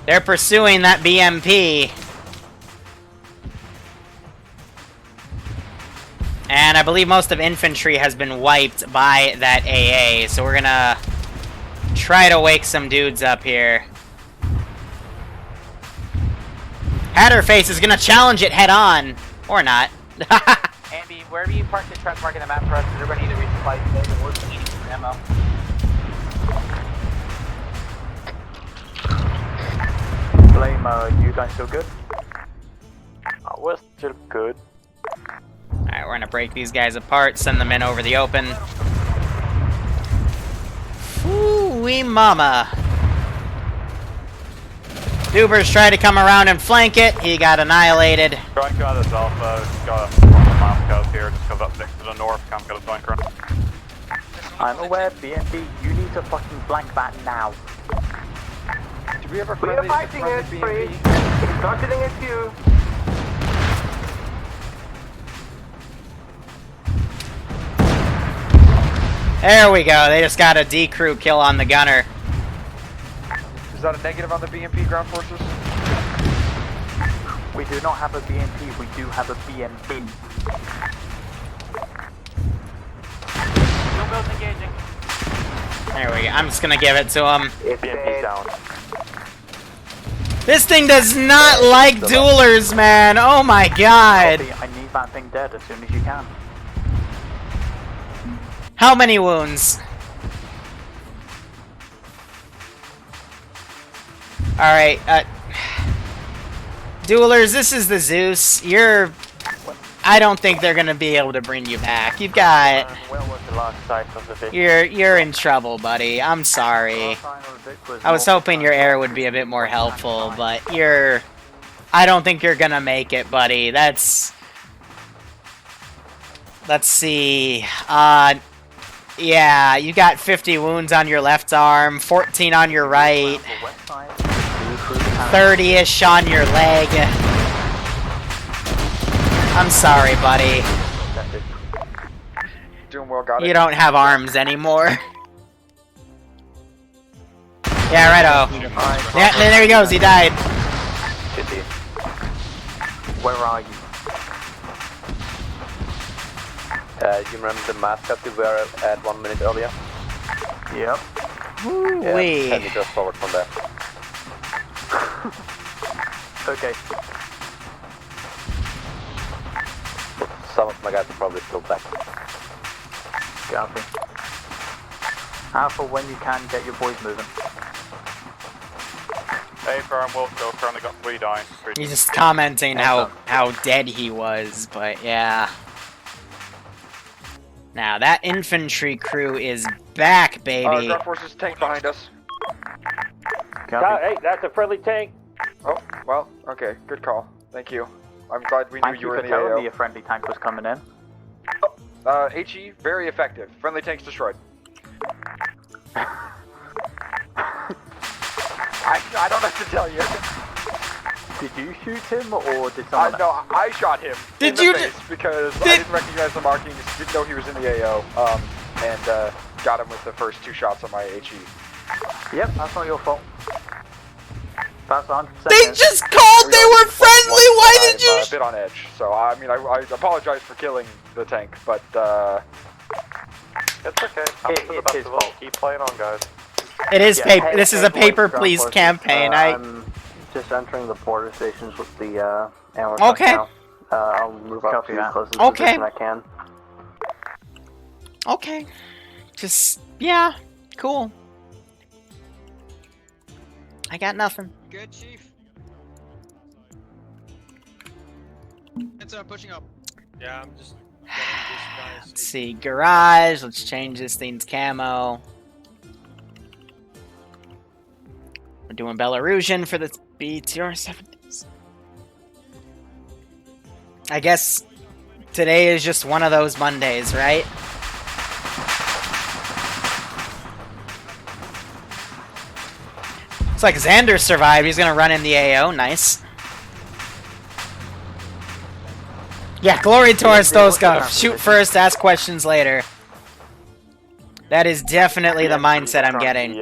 They're pursuing that BMP. And I believe most of infantry has been wiped by that AA, so we're gonna try to wake some dudes up here. Hatterface is gonna challenge it head-on. Or not. Andy, wherever you park the truck, marking the map for us, because everybody needs to resupply today, we're needing some ammo. Blame, you guys still good? We're still good. Alright, we're gonna break these guys apart, send them in over the open. Ooh-wee mama. Dubers tried to come around and flank it, he got annihilated. Trying to go this alpha, just got one of the map here, just because that's next to the north, can't get a flank run. I'm aware, BMP, you need to fucking flank that now. Do we have a friendly BMP? It's targeting at you. There we go, they just got a D-crew kill on the gunner. Is that a negative on the BMP ground forces? We do not have a BMP, we do have a BMP. No builds engaging. There we go, I'm just gonna give it to him. BMP down. This thing does not like duelers, man! Oh my god! I need that thing dead as soon as you can. How many wounds? Alright, duelers, this is the Zeus. I don't think they're gonna be able to bring you back. You've got... Where was the last sight of the victim? You're in trouble, buddy. I'm sorry. I was hoping your air would be a bit more helpful, but I don't think you're gonna make it, buddy. Let's see. Yeah, you got 50 wounds on your left arm, 14 on your right, 30-ish on your leg. I'm sorry, buddy. Doing well, got it. You don't have arms anymore. Yeah, righto. Yeah, there he goes, he died. Where are you? You remember the mascot we were at 1 minute earlier? Yep. Woo-wee. 10 meters forward from there. Okay. Some of my guys are probably still back. Copy. Alpha, when you can, get your boys moving. Hey, firm, we'll go. Currently got 3 dying. He's just commenting how dead he was, but yeah. Now, that infantry crew is back, baby. Ground forces tank behind us. Copy. Hey, that's a friendly tank. Oh, well, okay, good call. Thank you. I'm glad we knew Thank you you were for in the telling me AO. a friendly tank was coming in. HE, very effective. Friendly tanks destroyed. I don't have to tell you. Did you shoot him or did someone No, I shot him in the face because I didn't recognize the markings, didn't know he was in the AO, and got him with the first 2 shots on my HE. Yep, that's not your fault. That's 100%. They just called they were friendly, why did you... I'm a bit on edge, so I mean, I apologize for killing the tank, but it's okay. It's his fault. Keep playing on, guys. It is paper. Hey, This is a paper-please campaign. I'm just entering the border stations with the ammo. Okay. Now. I'll move up to that. closest Okay. position I can. Okay. Just, yeah. Cool. I got nothing. Good, Chief. That's I'm pushing up. Yeah, I'm just Let's see. Garage. Let's change this thing's camo. We're doing Belarusian for the BTR-70s. I guess today is just one of those Mondays, right? It's like Xander survived. He's gonna run in the AO. Nice. Yeah, glory to Arstotzkan. Shoot first, ask questions later. That is definitely the mindset I'm getting.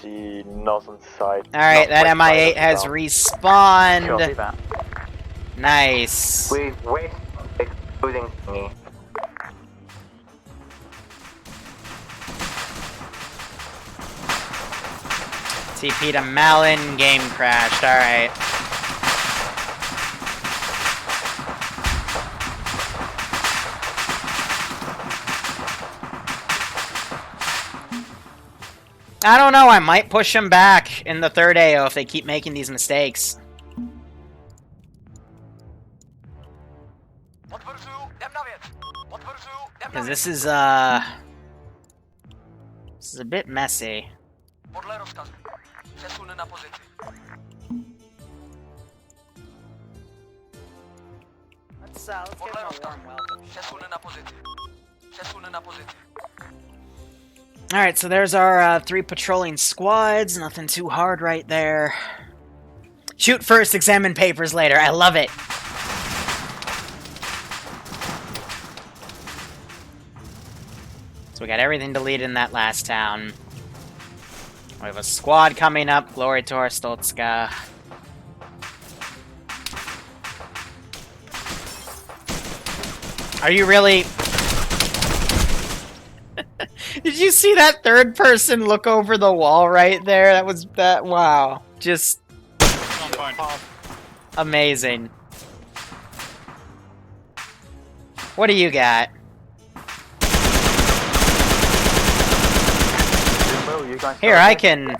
Alright, that MI8 has respawned. Nice. Wait, including me. TP to Malin, game crashed, alright. I don't know, I might push him back in the third AO if they keep making these mistakes. Because this is a bit messy. Let's give him a warm welcome. Alright, so there's our 3 patrolling squads. Nothing too hard right there. Shoot first, examine papers later. I love it. So we got everything deleted in that last town. We have a squad coming up. Glory to Arstotzka. Are you really... Did you see that third person look over the wall right there? That was... that... wow. Just... amazing. What do you got? Here, I can...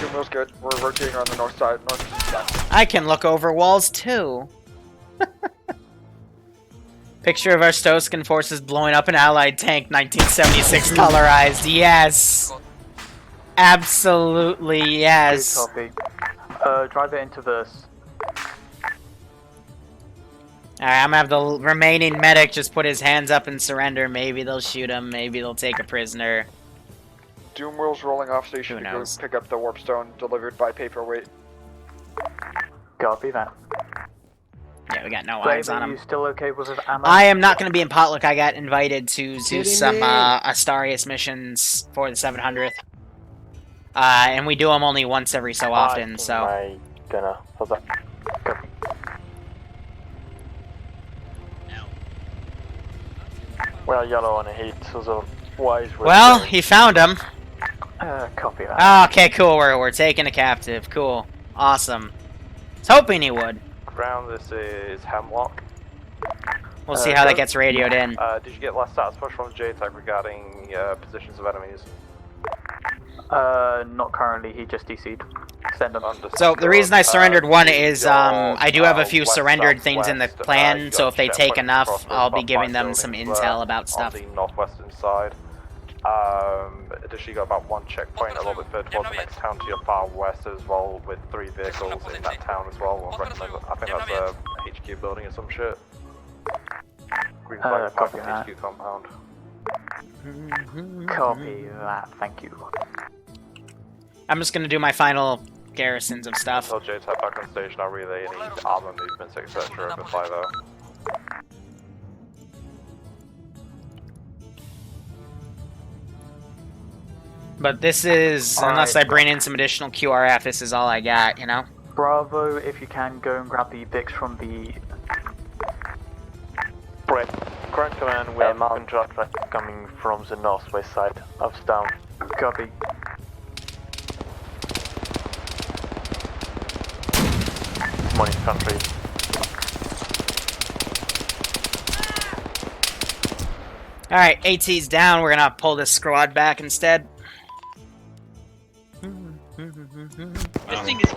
Jumbo's good. We're rotating on the north side, northeast side. I can look over walls, too. Picture of Arstotzkan forces blowing up an allied tank, 1976 colorized. Yes! Absolutely, yes. Copy. Drive it into this. Alright, I'm gonna have the remaining medic just put his hands up and surrender. Maybe they'll shoot him, maybe they'll take a prisoner. Doomwheel's rolling off station to go pick up the warp stone delivered by paperweight. Copy that. Yeah, we got no eyes on him. Are you still okay with his ammo? I am not going to be in Potluck. I got invited to do some Astarius missions for the 700th. And we do them only once every so often, so... Well, yellow on a heat, so the wise... Well, he found him. Copy that. Okay, cool. We're taking a captive. Cool. Awesome. I was hoping he would. Ground, this is Hemlock. We'll see how that gets radioed in. Did you get last status push from JTAG regarding positions of enemies? Not currently, he just DC'd. Send him. So the reason I surrendered one is I do have a few surrendered things in the plan, so if they take enough, I'll be giving them some intel about stuff. On the northwestern side. Additionally, you got about one checkpoint a little bit further towards the next town to your far west as well, with 3 vehicles in that town as well. I think that's a HQ building or some shit. Green flag copy HQ compound. Copy that, thank you. I'm just gonna do my final garrisons of stuff. Until JTAG back on station, I'll relay any armor movements, etc. over 5-0. But this is, unless I bring in some additional QRF, this is all I got, you know? Bravo, if you can, go and grab the Bix from the... Right. Current command, we have control traffic coming from the northwest side of town. Copy. Morning country. Alright, AT's down, we're gonna pull this squad back instead. This thing is...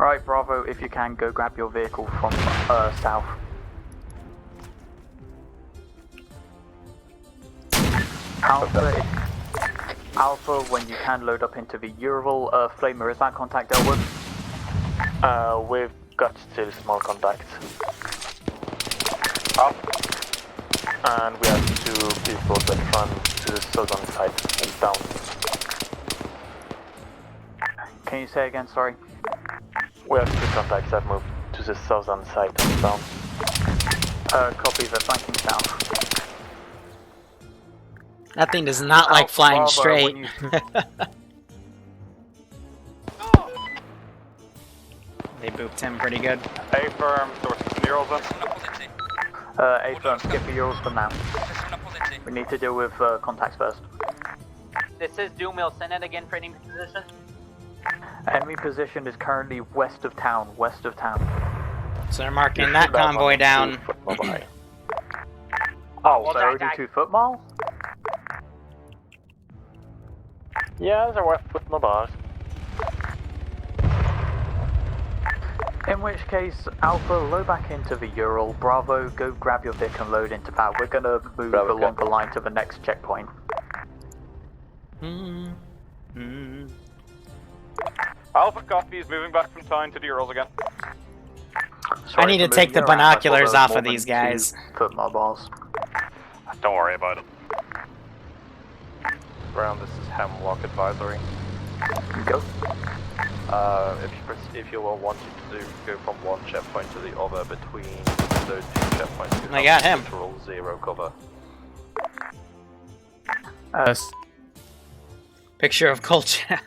Right, Bravo, if you can, go grab your vehicle from south. Alpha, when you can, load up into the Ural. Flamer, is that contact dealt with? We've got still small contacts. Up. And we have 2 people that run to the southern side and down. Can you say again, sorry? We have 2 contacts that moved to the southern side and down. Copy, the flanking south. That thing does not like flying Bravo, straight. They booped him pretty good. A firm, sources from Urals then. A firm, skip the Urals for now. We need to deal with contacts first. This is Doomil. Send it again for enemy position. Enemy position is currently west of town, So they're marking that convoy down. Oh, they're already 2 foot miles? Yeah, they're west foot mobiles. In which case, Alpha, load back into the Ural. Bravo, go grab your Vic and load into that. We're gonna move along the line to the next checkpoint. Alpha copy is moving back from town to the Urals again. I need to take the binoculars off of these guys. Foot mobiles. Don't worry about it. Brown, this is Hemlock Advisory. Go. If you will want you to go from one checkpoint to the other between those 2 checkpoints, I got him. Literal 0 cover. Picture of Kolechian.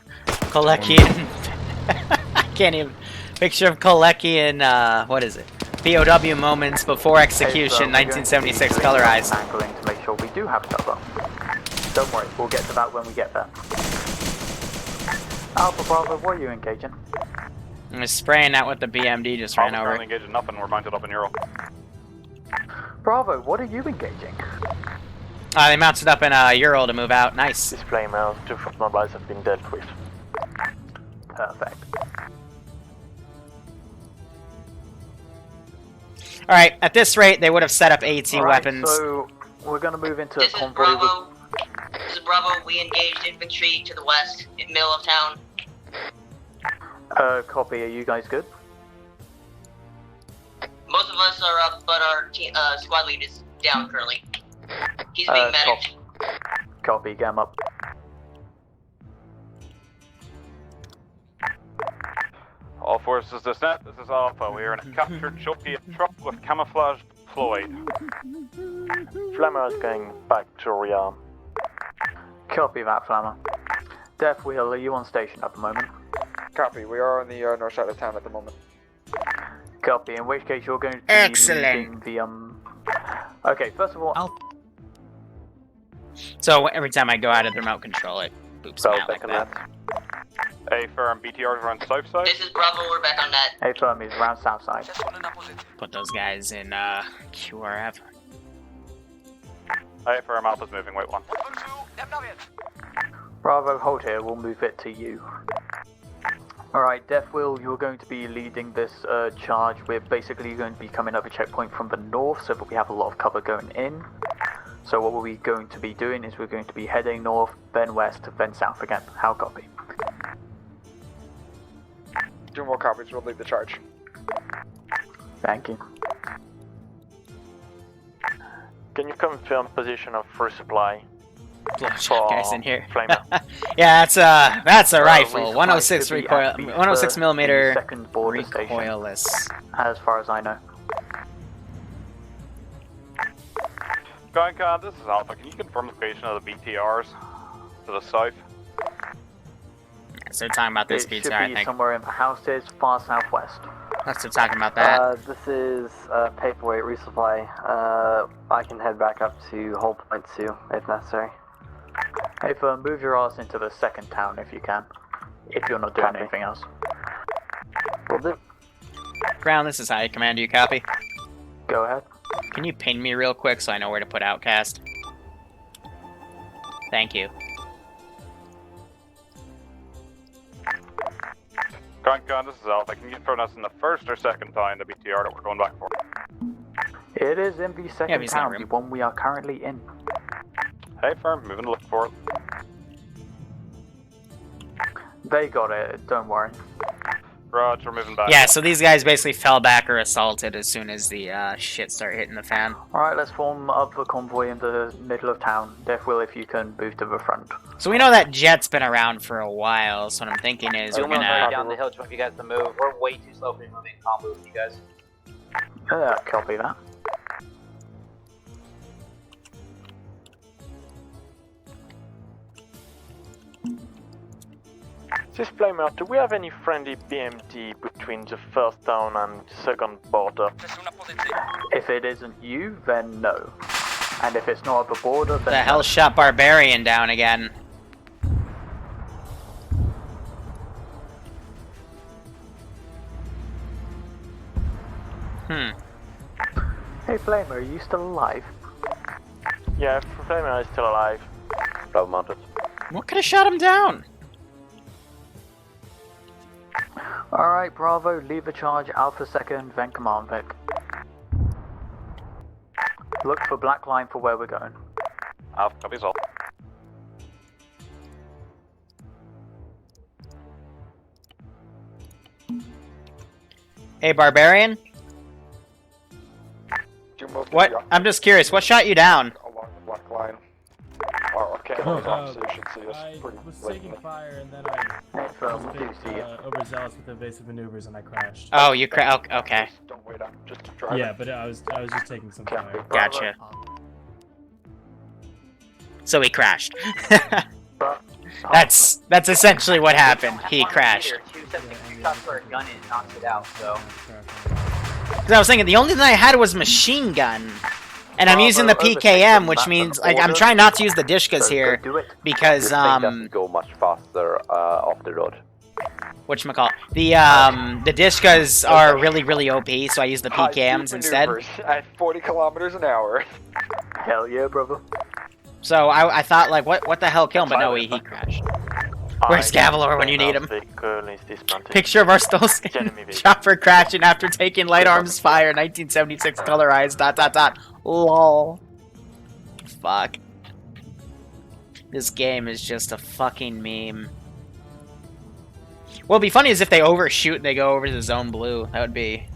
I can't even. Picture of Kolechian, what is it? POW moments before execution, 1976, colorized. Angling to make sure we do have cover. Don't worry, we'll get to that when we get there. Alpha Bravo, what are you engaging? I'm just spraying that with the BMD just ran over. We're engaged in nothing, we're mounted up in Ural. Bravo, what are you engaging? They mounted up in Ural to move out. Nice. Display mail, 2 foot mobiles have been dealt with. Perfect. Alright, at this rate, they would have set up AT weapons. So, we're gonna move into This is convoy Bravo. This is Bravo. We engaged infantry to the west, in the middle of town. Copy, are you guys good? Most of us are up, but our squad lead is down currently. He's being managed. Copy, get him up. All forces this net, this is Alpha. We are in a captured Soviet truck with camouflage deployed. Flammer is going back to rearm. Copy that, Flammer. Death Wheel, are you on station at the moment? Copy, we are on the north side of town at the moment. Copy, in which case you're going to be Excellent. leading the, Okay, first of all... So every time I go out of the remote control, it boops me out like that. A firm, BTRs around south side. This is Bravo. We're back on net. A firm is around south side. Put those guys in QRF. A firm, Alpha's moving, wait 1. Bravo, hold here, we'll move it to you. Alright, Deathwheel, you're going to be leading this charge. We're basically going to be coming over checkpoint from the north so that we have a lot of cover going in. So what we're going to be doing is we're going to be heading north, then west, then south again. How copy? 2 more copies, we'll lead the charge. Thank you. Can you confirm position of first supply? Bloodshot guys in here. Flamer. Yeah, that's a rifle. 106 should be recoil, at the 106 millimeter second border station, recoilless. as far as I know. Going on, this is Alpha. Can you confirm the location of the BTRs to the south? So they're talking about this It BTR, should I be think. somewhere in the houses, far southwest. That's what they're talking about that. This is paperweight resupply. I can head back up to Hold Point 2 if necessary. Hey, move your ass into the second town if you can. If you're not doing anything else. Will do. Brown, this is how I command you, copy. Go ahead. Can you ping me real quick so I know where to put Outcast? Thank you. Gun, this is Alpha. Can you confirm us in the first or second town, the BTR that we're going back for? It is in the second he's in town, the the room. one we are currently in. Hey, firm, moving to look for it. They got it, don't worry. Roger, we're moving back. Yeah, so these guys basically fell back or assaulted as soon as the shit started hitting the fan. Alright, let's form up the convoy in the middle of town. Deathwill, if you can move to the front. So we know that jet's been around for a while, so what I'm thinking is we're We're gonna... down the hill to want you guys to move. We're way too slow for moving combo with you guys. Copy that. Disclaimer, do we have any friendly BMD between the first town and second border? If it isn't you, then no. And if it's not at the border, then The hell shot Barbarian down again. Hey Flamer, are you still alive? Yeah, Flamer is still alive. Bravo mounted. What could have shot him down? Alright, Bravo, leave the charge, Alpha second, then Command Vic. Look for black line for where we're going. Alpha, copies all. Hey, Barbarian? What? I'm just curious, what shot you down? Along the black line. Oh, okay, so you should see us I pretty was late. taking fire and then I was a bit overzealous with evasive maneuvers and I crashed. Oh, you okay. Don't wait up, just drive. Yeah, but I was just taking some fire. Gotcha. So he crashed. That's essentially what happened. He crashed. 2 shots for a gun and it knocks it out, so... Because I was thinking the only thing I had was machine gun. And I'm using the PKM, which means, like, I'm trying not to use the Dishkas here. Because, This thing doesn't go much faster off the road. whatchamacallit, the Dishkas are really, really OP, so I use the PKMs instead. At 40 kilometers an hour. Hell yeah, brother. So I thought, like, what the hell killed him? But no, he crashed. Where's Gavalor when you need him? Picture of Arstotzkan chopper crashing after taking light arms fire, 1976 colorized, ... Lol. Fuck. This game is just a fucking meme. What'd be funny is if they overshoot and they go over to the zone blue. That would be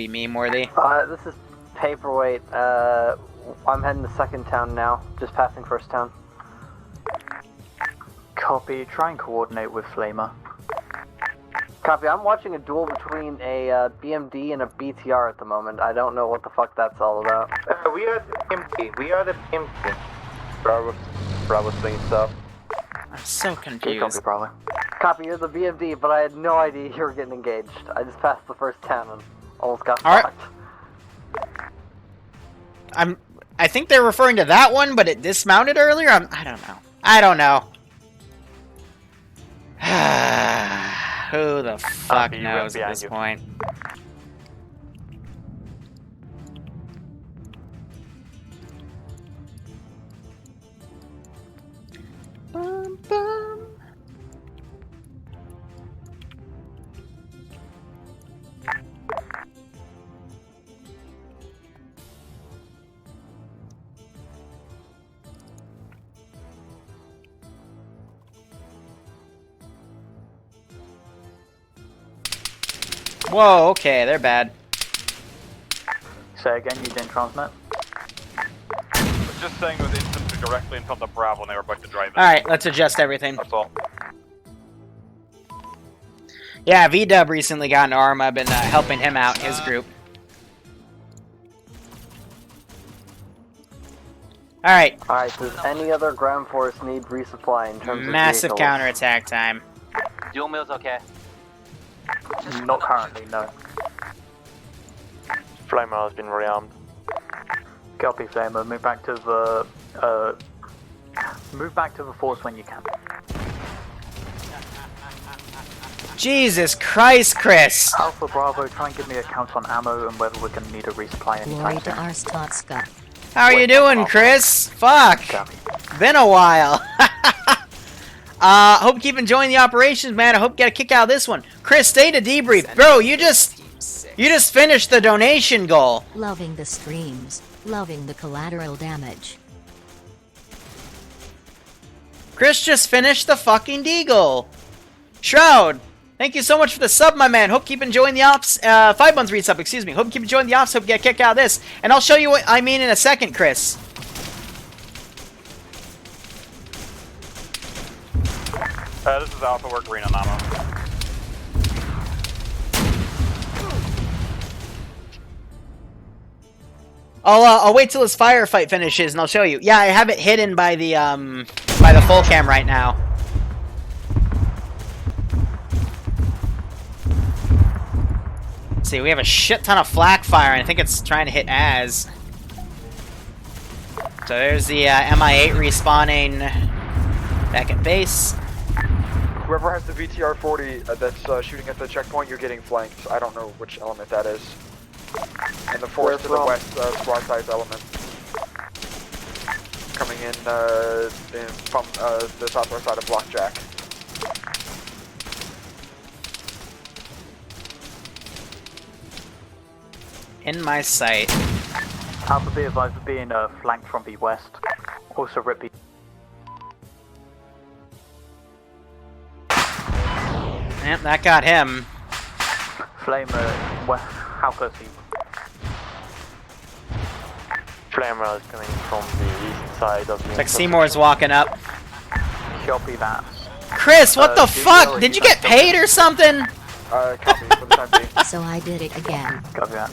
meme worthy. This is Paperweight. I'm heading to second town now, just passing first town. Copy, try and coordinate with Flamer. Copy, I'm watching a duel between a BMD and a BTR at the moment. I don't know what the fuck that's all about. We are the BMD. We are the BMD. Bravo swinging south. I'm so confused. Copy, Bravo. Copy, you're the BMD, but I had no idea you were getting engaged. I just passed the first town and almost got fucked. I think they're referring to that one, but it dismounted earlier? I don't know. Who the fuck knows at this point? Bum, bum. Whoa, okay, they're bad. Say again, you didn't transmit? Just saying with infantry directly in front of Bravo and they were about to drive it. Alright, let's adjust everything. That's all. Yeah, V-Dub recently got an Arma. I've been helping him out, his group. Alright. Alright, does any other ground force need resupply in terms of Massive vehicles? counterattack time. Dual mill's okay. Not currently, no. Flamer has been rearmed. Copy, Flamer. Move back to the force when you can. Jesus Christ, Chris! Alpha Bravo, try and give me a count on ammo and whether we're going to need a resupply anytime soon. Arstotzkan. How are you doing, Chris? Fuck! Been a while. Hope you keep enjoying the operations, man. I hope you get a kick out of this one. Chris, stay to debrief. Bro, you just finished the donation goal. Loving the streams. Loving the collateral damage. Chris just finished the fucking D goal. Shroud, thank you so much for the sub, my man. Hope you keep enjoying the ops. 5 months resub, excuse me. Hope you keep enjoying the ops. Hope you get a kick out of this. And I'll show you what I mean in a second, Chris. This is Alpha, we're green on ammo. I'll wait till his firefight finishes and I'll show you. Yeah, I have it hidden by the full cam right now. Let's see, we have a shit ton of flak fire and I think it's trying to hit Az. So there's the MI8 respawning back at base. Whoever has the VTR-40 that's shooting at the checkpoint, you're getting flanked. I don't know which element that is. And the force to the west, squad size element. Coming in from the southwest side of Blockjack. In my sight. Alpha B advised of being flanked from the west. Also Rippy. Yep, that got him. Flamer, how close are you? Flamer is coming from the east side of the... It's like Seymour's walking up. Copy that. Chris, what the fuck? Did you get paid or something? Copy for the time being. So I did it again. Copy that.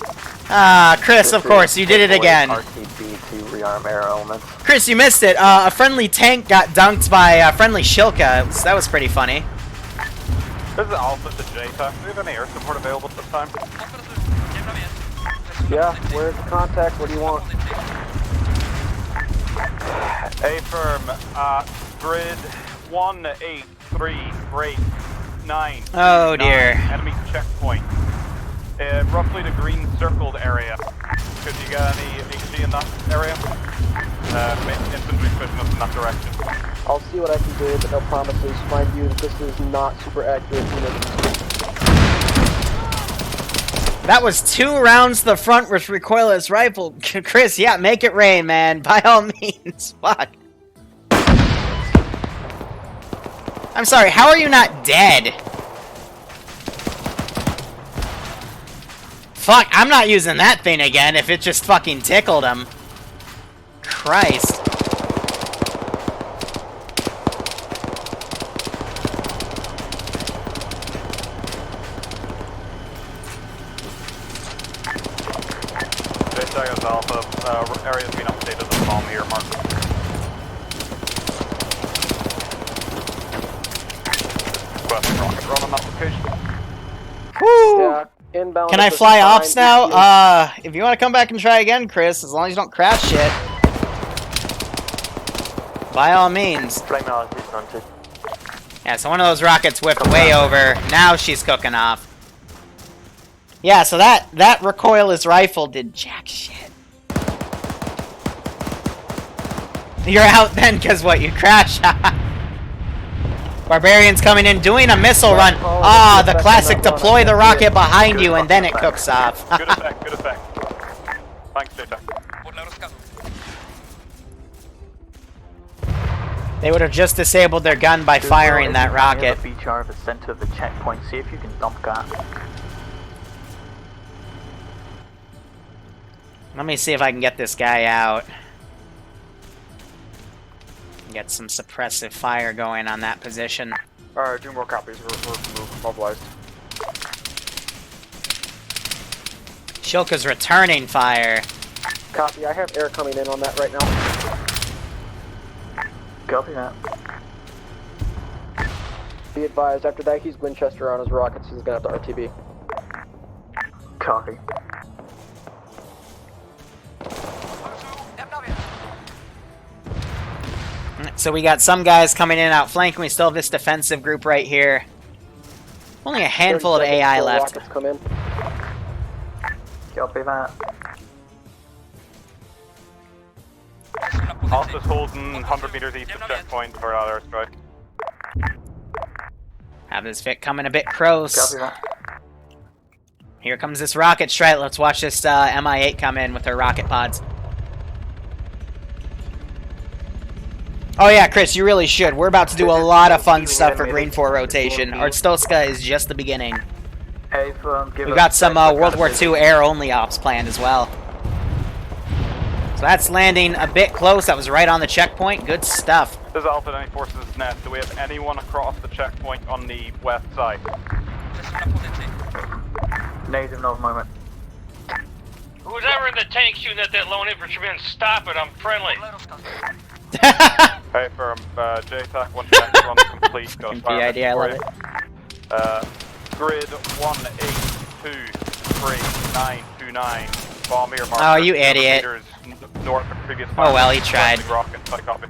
Ah, Chris, of course, you did it again. RTB to rearm air elements. Chris, you missed it. A friendly tank got dunked by a friendly Shilka. That was pretty funny. This is Alpha to J-Tech. Do we have any air support available at this time? Yeah, where's the contact? What do you want? A firm, grid 18339. Oh dear. Enemy checkpoint. Roughly the green circled area. Could you get any HG in that area? Infantry pushing us in that direction. I'll see what I can do, but no promises. Mind you, that this is not super accurate. That was 2 rounds to the front with recoilless rifle. Chris, yeah, make it rain, man. By all means. Fuck. I'm sorry, how are you not dead? Fuck, I'm not using that thing again if it just fucking tickled him. Christ. J-Tech Alpha, area's been updated as a bomb here, Mark. Requesting rocket run on that location. Woo! Yeah, inbound. Can I fly ops now? If you want to come back and try again, Chris, as long as you don't crash shit. By all means. Yeah, so one of those rockets whipped way over. Now she's cooking off. Yeah, so that recoilless rifle did jack shit. You're out then, cause what, you crashed? Barbarians coming in, doing a missile run. Ah, the classic deploy the rocket behind you and then it cooks off. Good effect, good effect. Thanks, J-Tech. They would have just disabled their gun by firing that rocket. BTR of the center of the checkpoint. See if you can dump that. Let me see if I can get this guy out. Get some suppressive fire going on that position. Alright, 2 more copies. We're mobilized. Shilka's returning fire. Copy, I have air coming in on that right now. Copy that. Be advised, after that he's Winchester on his rockets, he's gonna have to RTB. Copy. So we got some guys coming in outflanking. We still have this defensive group right here. Only a handful of AI left. Rockets come in. Copy that. Alpha's holding 100 meters east of checkpoint for another airstrike. Have this Vic coming a bit close. Copy that. Here comes this rocket strike. Let's watch this MI8 come in with her rocket pods. Oh yeah, Chris, you really should. We're about to do a lot of fun stuff for Green 4 rotation. Arstotzka is just the beginning. We've got some World War II air-only ops planned as well. So that's landing a bit close. That was right on the checkpoint. Good stuff. This is Alpha 9 Forces Net. Do we have anyone across the checkpoint on the west side? Native, no moment. Who's ever in the tank shooting at that lone infantryman, stop it, I'm friendly. Hey, firm. JTAC 1 check run complete. Got a fire idea, I love it. Grid 1823929. Bomb here, oh, you idiot. North of previous oh well, he tried. Rocket, copy.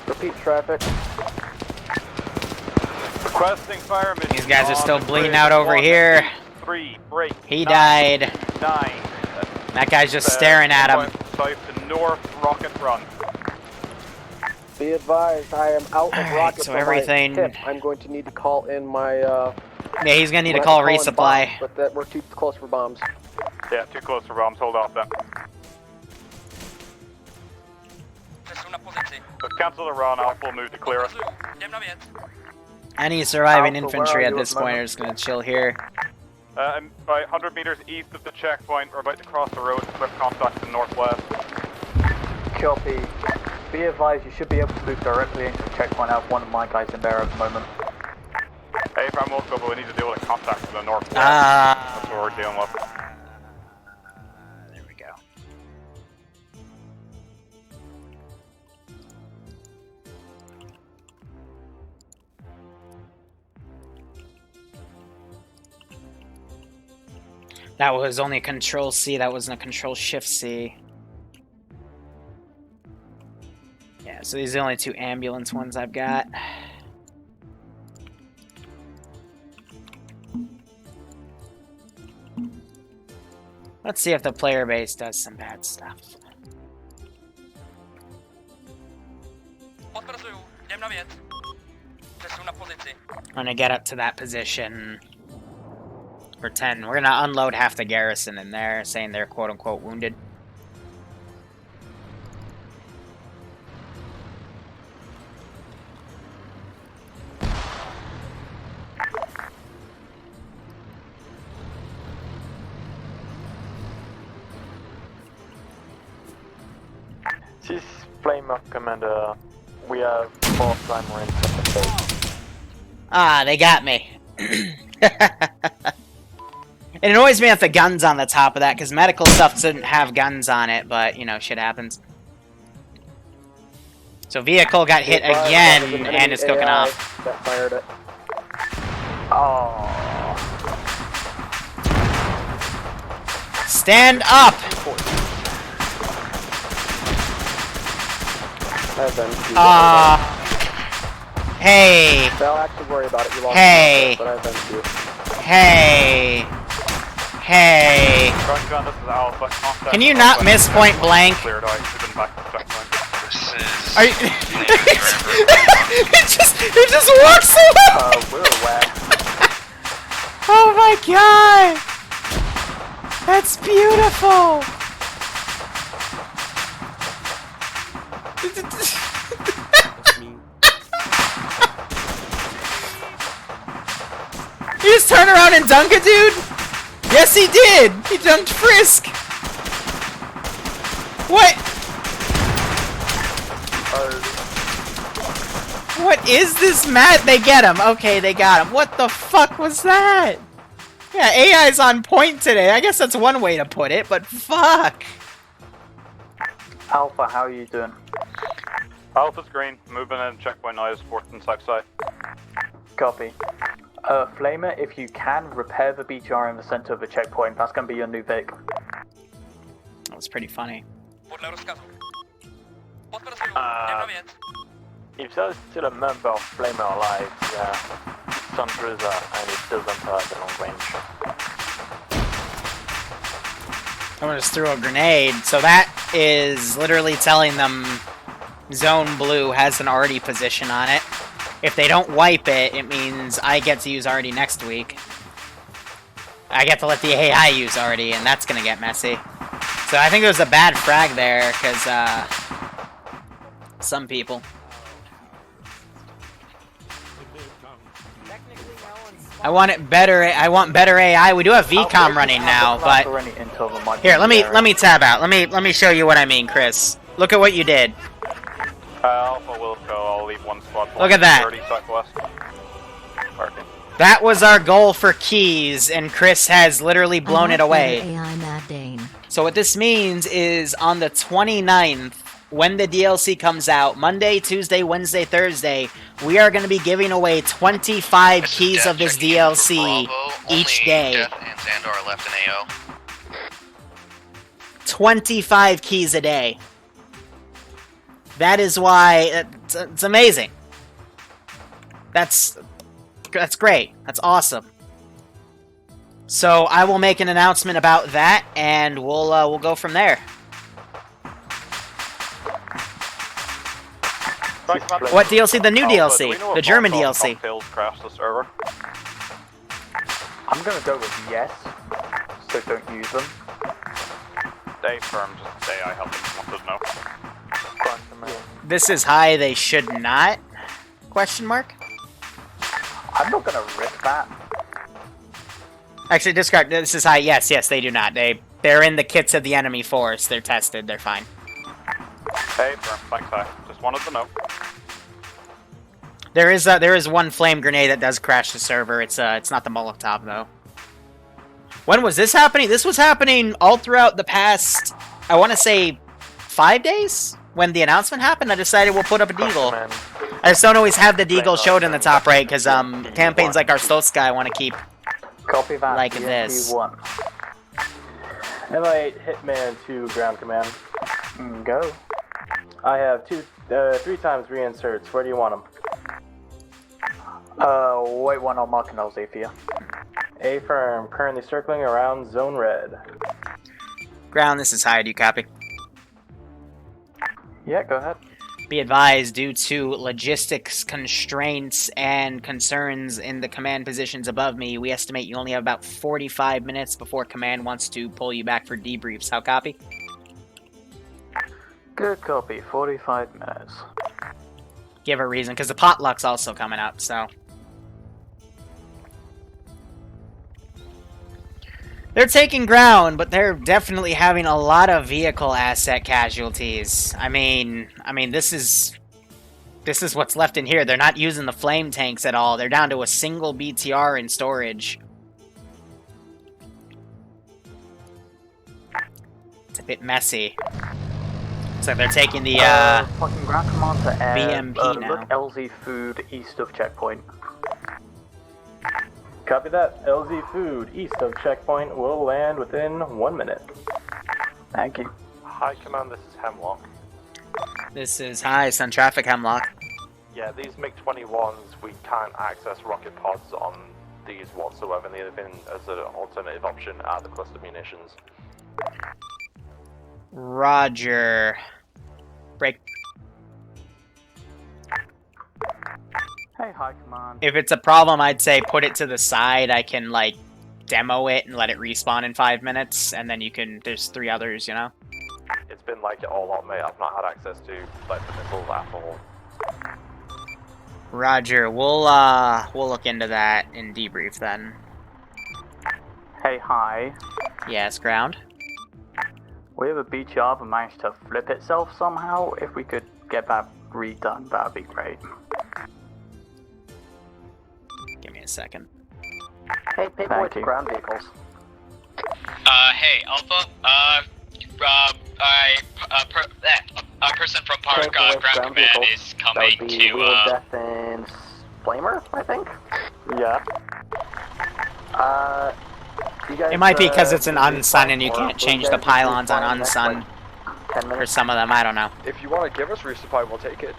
Repeat traffic. Requesting fire mission. These guys are still bleeding out over here. 3, break. He died. 9. That guy's just staring at him. South to north, rocket run. Be advised, I am out of rocket so for everything... my tip. I'm going to need to call in my, yeah, he's gonna need to call resupply. Bombs, but that we're too close for bombs. Yeah, too close for bombs. Hold off then. Let's cancel the run. Alpha will move to clear us. Any surviving Alpha, infantry where are at you this at the point moment? are just gonna chill here. About 100 meters east of the checkpoint. We're about to cross the road to flip contact to the northwest. Copy. Be advised, you should be able to move directly into the checkpoint. I have one of my guys in there at the moment. Hey, if I'm Moscow, but we need to deal with a contact to the northwest. Ah. That's what we're dealing with. There we go. That was only a Control C, that wasn't a Control Shift C. Yeah, so these are the only two ambulance ones I've got. Let's see if the player base does some bad stuff. I'm gonna get up to that position. Pretend we're gonna unload half the garrison in there, saying they're quote-unquote wounded. This is Flamer, Commander. We have 4 primary in the base. Ah, they got me. It annoys me if the gun's on the top of that, because medical stuff doesn't have guns on it, but, you know, shit happens. So vehicle got hit again, and it's cooking off. That fired it. Oh. Stand up! Hey! Don't actually worry about it, you lost Hey! but I've been you. Hey! Hey! Can you not miss point blank? Are you... it just walks away! We're aware. Oh my god! That's beautiful! He just turned around and dunked a dude? Yes, he did! He dunked Frisk! What? What is this mat? They get him. Okay, they got him. What the fuck was that? Yeah, AI's on point today. I guess that's one way to put it, but fuck! Alpha, how are you doing? Alpha's green. Moving in checkpoint now is 4th and 6th side. Copy. Flamer, if you can, repair the BTR in the center of the checkpoint. That's going to be your new Vic. That was pretty funny. If there's still a member of Flamer alive, yeah, some cruiser, and it doesn't have the long range. I'm gonna just throw a grenade. So that is literally telling them Zone Blue has an arty position on it. If they don't wipe it, it means I get to use arty next week. I get to let the AI use arty, and that's gonna get messy. So I think it was a bad frag there, because, some people. I want it better. I want better AI. We do have VCOM running now, but here, let me tab out. Let me show you what I mean, Chris. Look at what you did. Alpha will go. I'll leave one spot. Look at that. 30 southwest. Parking. That was our goal for keys, and Chris has literally blown it away. AI Mad Dane. So what this means is on the 29th, when the DLC comes out, Monday, Tuesday, Wednesday, Thursday, we are going to be giving away 25 keys of this DLC each day. Death and Xandar left in AO. 25 keys a day. That is why it's amazing. That's great. That's awesome. So I will make an announcement about that, and we'll go from there. What DLC? The new DLC. The German DLC. Crashed the server. I'm gonna go with yes, so don't use them. Stay firm, just say I help them. Want to know. This is high, they should not? Question mark? I'm not gonna risk that. Actually, discard. This is high. Yes, they do not. They're in the kits of the enemy force. They're tested. They're fine. Hey, firm. Thanks, I just wanted to know. There is one flame grenade that does crash the server. It's not the Molotov though. When was this happening? This was happening all throughout the past, I want to say, 5 days? When the announcement happened, I decided we'll put up a deagle. I just don't always have the deagle showed in the top right, because campaigns like Arstotzkan I want to keep like this. M8 Hitman 2 ground command. Go. I have 3 times reinserts. Where do you want them? Wait one, I'll mark an LZ for you. A firm, currently circling around zone red. Ground, this is high. Do you copy? Yeah, go ahead. Be advised, due to logistics constraints and concerns in the command positions above me, we estimate you only have about 45 minutes before command wants to pull you back for debriefs. How copy? Good copy, 45 minutes. Give a reason, because the potluck's also coming up, so... They're taking ground, but they're definitely having a lot of vehicle asset casualties. I mean, this is what's left in here. They're not using the flame tanks at all. They're down to a single BTR in storage. It's a bit messy. So they're taking the fucking ground command to air. BMP now. Look LZ food east of checkpoint. Copy that. LZ food east of checkpoint will land within 1 minute. Thank you. Hi, command. This is Hemlock. This is high Sun Traffic Hemlock. Yeah, these MiG-21s, we can't access rocket pods on these whatsoever. They've been as an alternative option at the cluster munitions. Roger. Break. Hey, high command. If it's a problem, I'd say put it to the side. I can, like, demo it and let it respawn in 5 minutes, and then you can... There's 3 others, you know? It's been like it all on, mate. I've not had access to, like, the missiles at all. Roger. We'll look into that in debrief, then. Hey, hi. Yes, ground? We have a BTR but managed to flip itself somehow. If we could get that redone, that'd be great. Give me a second. Hey, paperwork to ground vehicles. Hey, Alpha, a person from Park ground command is coming that would be to, Wheel of Death and Flamer, I think? Yeah. You guys, It might be because it's an unsun and you can't change the pylons on unsun. For some of them, I don't know. If you want to give us resupply, we'll take it.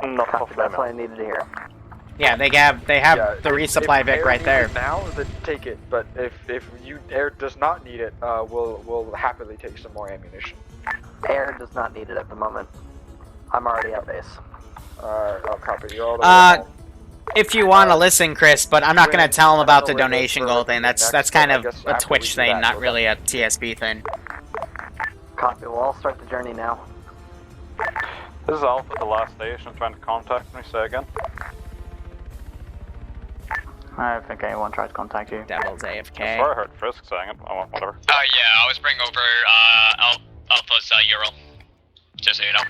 No, that's what I needed to hear. Yeah, they have the resupply Vic right there. Now, then take it. But if air does not need it, we'll happily take some more ammunition. Air does not need it at the moment. I'm already at base. Alright, I'll copy you all the way. If you want to listen, Chris, but I'm not going to tell him about the donation goal thing. That's kind of a Twitch thing, not really a TSB thing. Copy. Well, I'll start the journey now. This is Alpha, the last station, trying to contact me. Say again. I don't think anyone tried to contact you. Devil's AFK. I swear I heard Frisk saying it. Oh, whatever. Yeah, I was bringing over Alpha's Euro. Just so you know.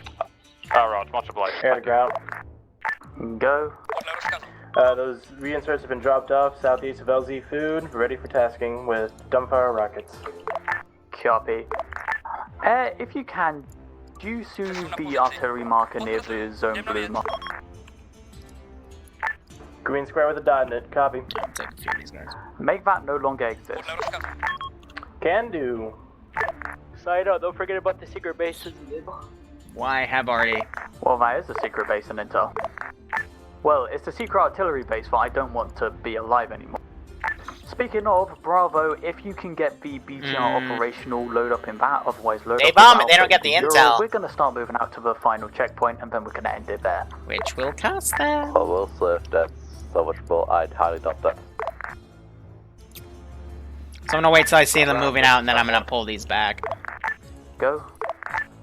Alright, much obliged. Air to ground. Go. Those reinserts have been dropped off southeast of LZ Food, ready for tasking with dumbfire rockets. Copy. If you can, do soon the artillery marker near the zone blue mark. Green square with a dot in it, copy. Make that no longer exist. Can do. Side out, don't forget about the secret bases. Why have already? Well, that is a secret base in Intel. Well, it's a secret artillery base, but I don't want to be alive anymore. Speaking of, Bravo, if you can get the BTR operational, load up in that, otherwise load They up bomb in it, they don't get the Euro, intel. We're going to start moving out to the final checkpoint, and then we're going to end it there. Which will cost them. Oh, well, so that's so much more. I'd highly doubt that. So I'm gonna wait till I see them moving out, and then I'm gonna pull these back. Go.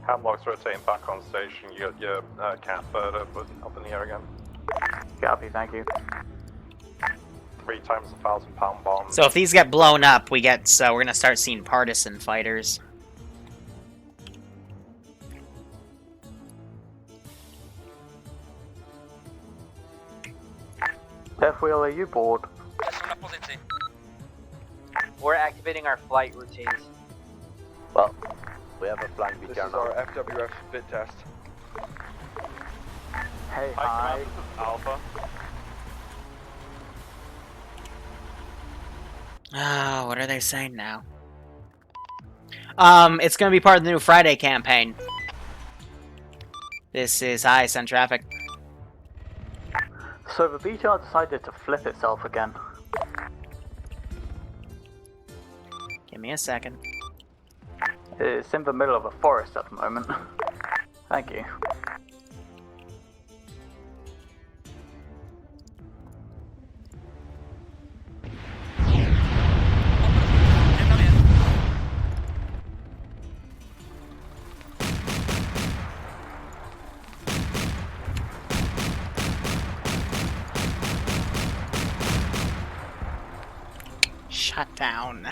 Hamlock's rotating back on station. You got your cat bird up in the air again. Copy, thank you. 3 times 1,000-pound bomb. So if these get blown up, we're gonna start seeing partisan fighters. Death Wheel, are you bored? We're activating our flight routines. Well, we have a flying BTR This is our FWF bit test. Hey, hi. Alpha. Ah, what are they saying now? It's gonna be part of the new Friday campaign. This is high send traffic. So the BTR decided to flip itself again. Give me a second. It's in the middle of a forest at the moment. Thank you. Shut down.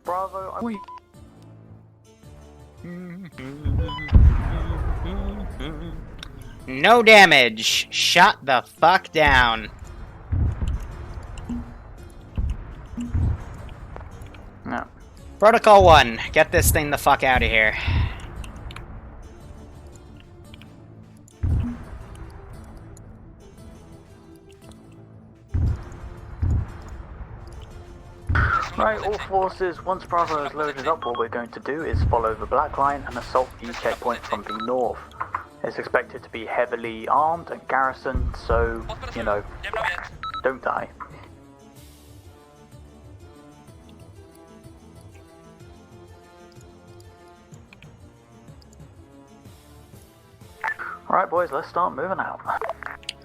Bravo, wait. No damage. Shut the fuck down. No. Protocol 1, get this thing the fuck out of here. Right, all forces, once Bravo is loaded up, what we're going to do is follow the black line and assault the checkpoint from the north. It's expected to be heavily armed and garrisoned, so, you know, don't die. Alright boys, let's start moving out.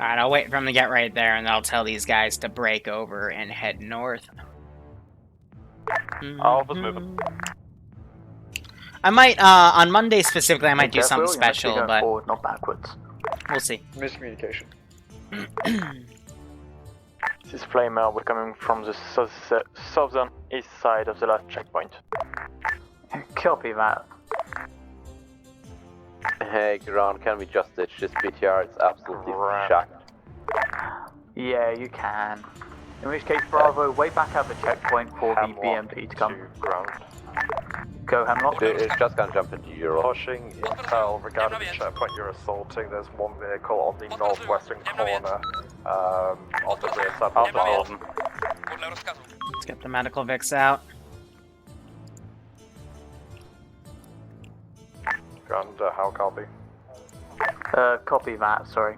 Alright, I'll wait for them to get right there, and I'll tell these guys to break over and head north. Alpha's moving. I might, on Monday specifically, I might do something special, go but forward, not backwards. We'll see. Miscommunication. This is Flamer, we're coming from the southern east side of the last checkpoint. Copy that. Hey, ground, can we just ditch this BTR? It's absolutely shocked. Yeah, you can. In which case, Bravo, way back at the checkpoint for the BMP to come. Ground. Go, Hemlock. It's just gonna jump into Euro. Pushing intel regarding the checkpoint you're assaulting. There's one vehicle on the northwestern corner on the rear side of the building. Let's get the medical Vix out. Ground, how copy? Copy that, sorry.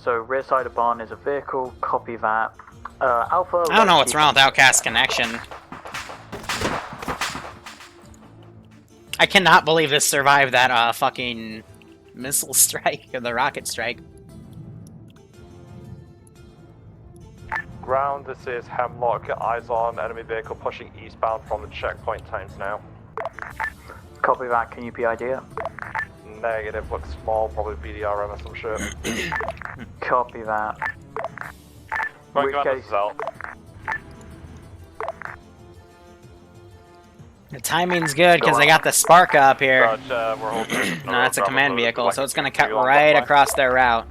So rear side of barn is a vehicle, copy that. Alpha... I don't know what's wrong with Outcast connection. I cannot believe this survived that fucking missile strike or the rocket strike. Ground, this is Hemlock. Eyes on enemy vehicle pushing eastbound from the checkpoint times now. Copy that. Can you PID it? Negative. Looks small. Probably BDRM or some shit. Copy that. Right, this is out. The timing's good because I got the Spark up here. We're holding. No, that's a command vehicle, so it's gonna cut right across their route.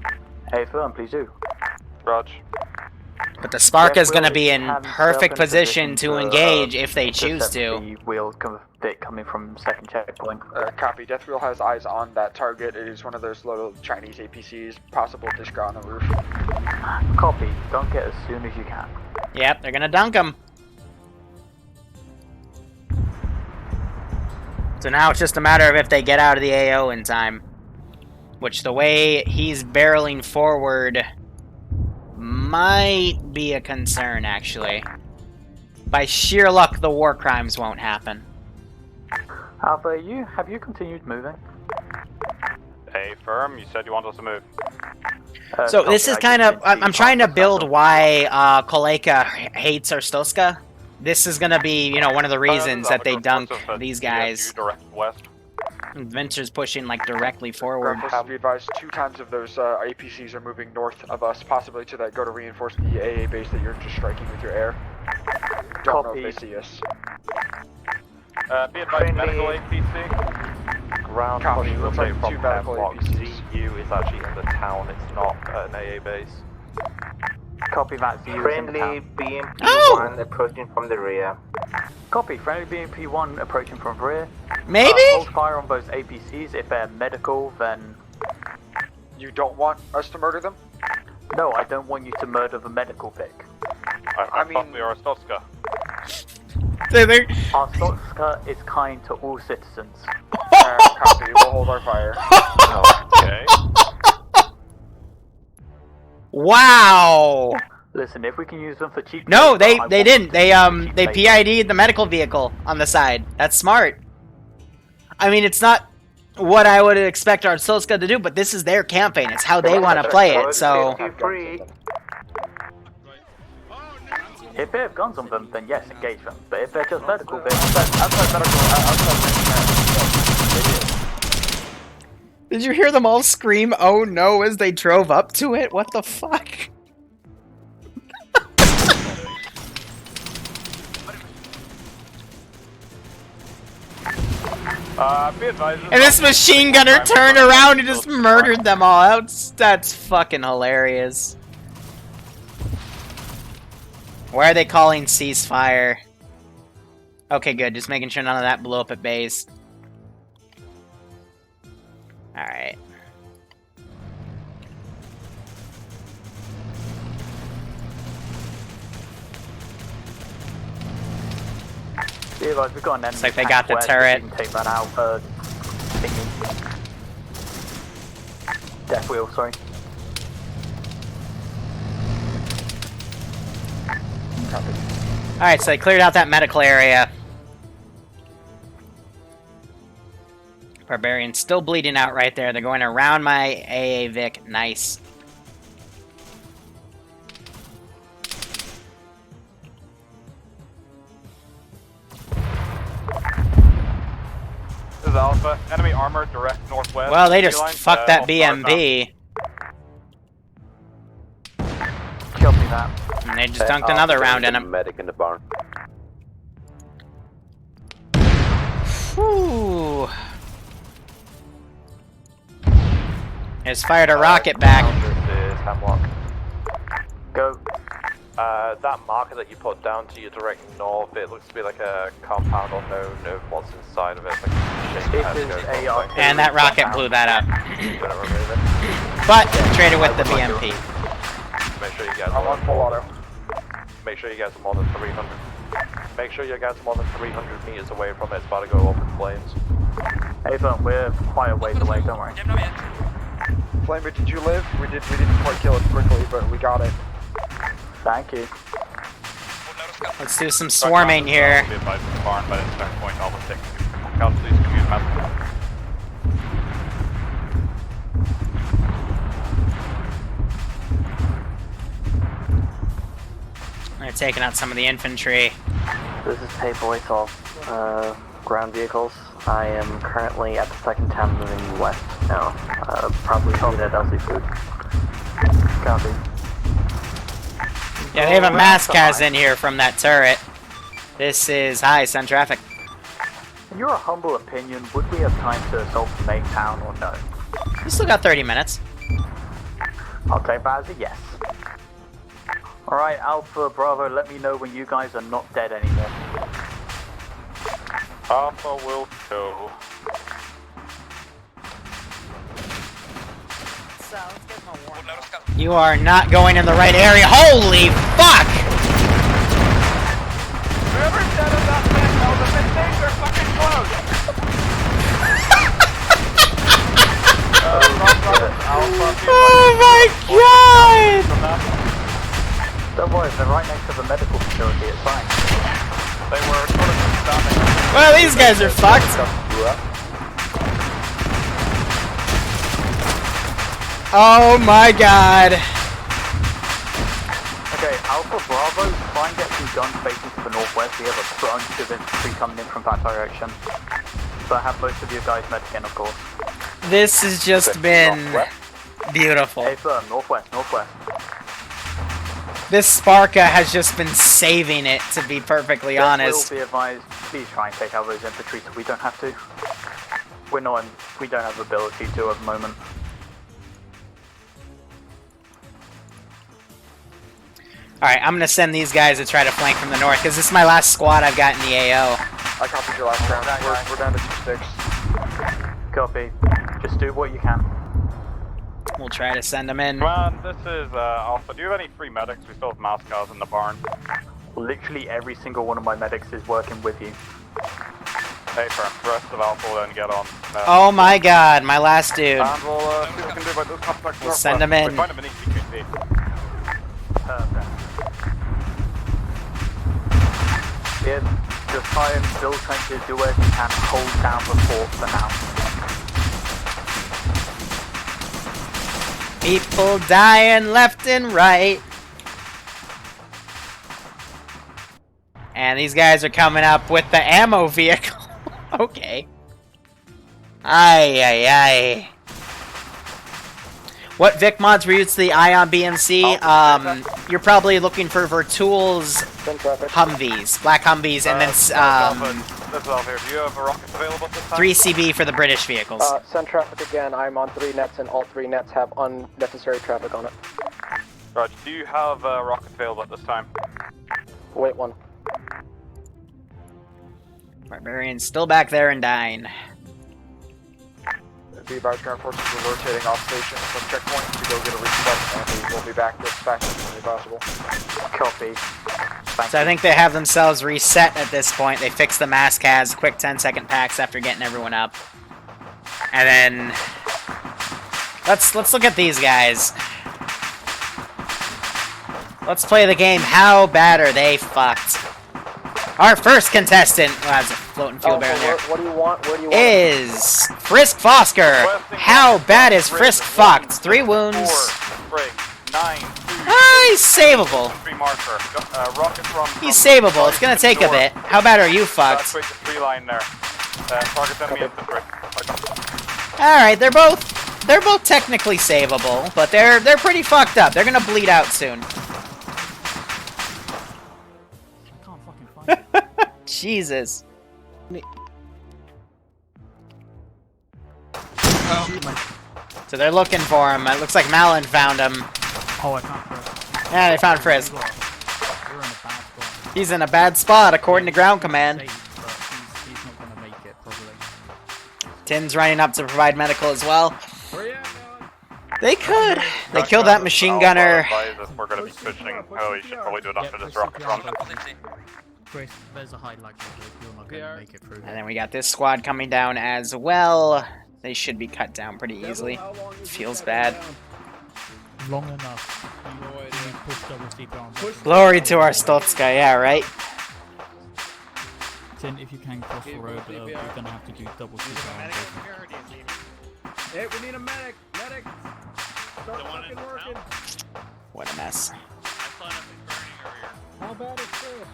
Hey, firm, please do. Rog. But the Spark is gonna be in perfect position to engage if they choose to. The wheel coming from second checkpoint. Copy. Death Wheel has eyes on that target. It is one of those little Chinese APCs. Possible Dishka on the roof. Copy. Dunk it as soon as you can. Yep, they're gonna dunk him. So now it's just a matter of if they get out of the AO in time. Which, the way he's barreling forward, might be a concern, actually. By sheer luck, the war crimes won't happen. Alpha, have you continued moving? Hey, firm, you said you want us to move. So this is kind of... I'm trying to build why Kolechian hates Arstotzkan. This is gonna be, you know, one of the reasons that they dunk these guys. Direct west. Venture's pushing, like, directly forward. Have be advised, 2 times of those APCs are moving north of us, possibly to that go to reinforce the AA base that you're just striking with your air. Don't know if they see us. Be advised, medical APC. Ground Copy. pushing Looks away like from 2 medical Hemlock. APCs. ZU is actually in the town, it's not an AA base. Copy that. Friendly BMP-1 approaching from the rear. Copy. Friendly BMP-1 approaching from rear. Maybe? Hold fire on both APCs. If they're medical, then... You don't want us to murder them? No, I don't want you to murder the medical pick. I mean... we are Arstotzkan. Arstotzkan is kind to all citizens. Copy. We'll hold our fire. Okay. Wow! Listen, if we can use them for cheap... No, they didn't. They PID'd the medical vehicle on the side. That's smart. I mean, it's not what I would expect Arstotzkan to do, but this is their campaign. It's how they want to play it, so... If they have guns on them, then yes, engage them. But if they're just medical, then... Did you hear them all scream, "Oh no," as they drove up to it? What the fuck? Be advised. And this machine gunner turned around and just murdered them all. That's fucking hilarious. Why are they calling ceasefire? Okay, good. Just making sure none of that blew up at base. Alright. Yeah, guys, we've got an enemy. Looks like they got the turret. You can take that out. Death wheel, sorry. Alright, so they cleared out that medical area. Barbarian's still bleeding out right there. They're going around my AA Vic. Nice. This is Alpha. Enemy armor direct northwest. Well, they just fucked that BMP. Copy that. And they just dunked another round in him. Medic in the barn. Whew. Just fired a rocket back. This is Hemlock. Go. That marker that you put down to your direct north, it looks to be like a compound unknown of what's inside of it. Like And that rocket blew that up. But traded with the BMP. Make sure you guys are on full auto. Make sure you guys are more than 300. Make sure you guys are more than 300 meters away from it. It's about to go up in flames. Hey, Phil, we're quite a ways away. Don't worry. Flamer, did you live? We didn't quite kill it quickly, but we got it. Thank you. Let's do some swarming here. Be advised of the barn by the point. All the 6. Please messages. They're taking out some of the infantry. This is Payboy to all ground vehicles. I am currently at the second town moving west now. Probably headed at Lcpl. Copy. Yeah, they have a mass cas in here from that turret. This is high, send traffic. In your humble opinion, would we have time to assault the main town or no? We still got 30 minutes. I'll take that as a yes. Alright, Alpha, Bravo, let me know when you guys are not dead anymore. Alpha will go. You are not going in the right area. Holy fuck! Whoever said it that man, no, the things are fucking close. Oh my god! Don't worry, they're right next to the medical facility, it's fine. They were sort of standing. Well, these guys are fucked. Oh my god. Okay, Alpha Bravo, try and get some guns facing to the northwest. We have a bunch of infantry coming in from that direction. So I have most of you guys medic in, of course. This has just been beautiful. Hey, sir, northwest. This Sparka has just been saving it, to be perfectly honest. Will be advised, please try and take out those infantry so we don't have to. We don't have the ability to at the moment. Alright, I'm gonna send these guys to try to flank from the north, because this is my last squad I've got in the AO. I copied your last round. We're down to 2-6. Copy. Just do what you can. We'll try to send them in. Come on, this is Alpha. Do you have any free medics? We still have mouse cars in the barn. Literally every single one of my medics is working with you. Hey, for the rest of Alpha will then get on. Oh my god, my last dude. And we'll see what we can do about those contacts. We'll send them in. We find them in ECKC. Perfect. Yeah, just try and build trenches, do whatever you can, hold down the fort for now. People dying left and right. And these guys are coming up with the ammo vehicle. Okay. Aye. What Vic mods were used to the Ion BMC? You're probably looking for Vertool's Humvees, black Humvees, and then This is Alpha here. Do you have a rockets available at this time? 3CB for the British vehicles. Send traffic again. I'm on 3 nets, and all 3 nets have unnecessary traffic on it. Roger. Do you have rockets available at this time? Wait one. Barbarian's still back there and dying. The advised ground forces are rotating off station from checkpoint to go get a reset, and we will be back as fast as possible. Copy. So I think they have themselves reset at this point. They fixed the mass cas, quick 10-second packs after getting everyone up. And then let's look at these guys. Let's play the game. How bad are they fucked? Our first contestant, there's a floating fuel barrel there, What do you want? Where do you want? is Frisk Fosker. How bad is Frisk fucked? 3 wounds. 4, break, 9, 2, He's savable. He's savable. It's gonna take a bit. How bad are you fucked? Break the 3 line there. Target enemy infantry. Alright, they're both technically savable, but they're pretty fucked up. They're gonna bleed out soon. Jesus. So they're looking for him. It looks like Malin found him. Oh, I found Frisk. Yeah, they found Frisk. He's in a bad spot, according to ground command. He's not gonna make it, probably. Tin's running up to provide medical as well. They could. They killed that machine gunner. We're going to be switching. Oh, you should probably do it after this rocket run. Grace, there's a high likelihood you're not gonna make it through. And then we got this squad coming down as well. They should be cut down pretty easily. Feels bad. Long enough. Push double CP on. Glory to Arstotzkan, yeah, right? Tin, if you can cross the road, we're gonna have to do double shoot. Hey, we need a medic! Medic! Start fucking working! What a mess. How bad is this?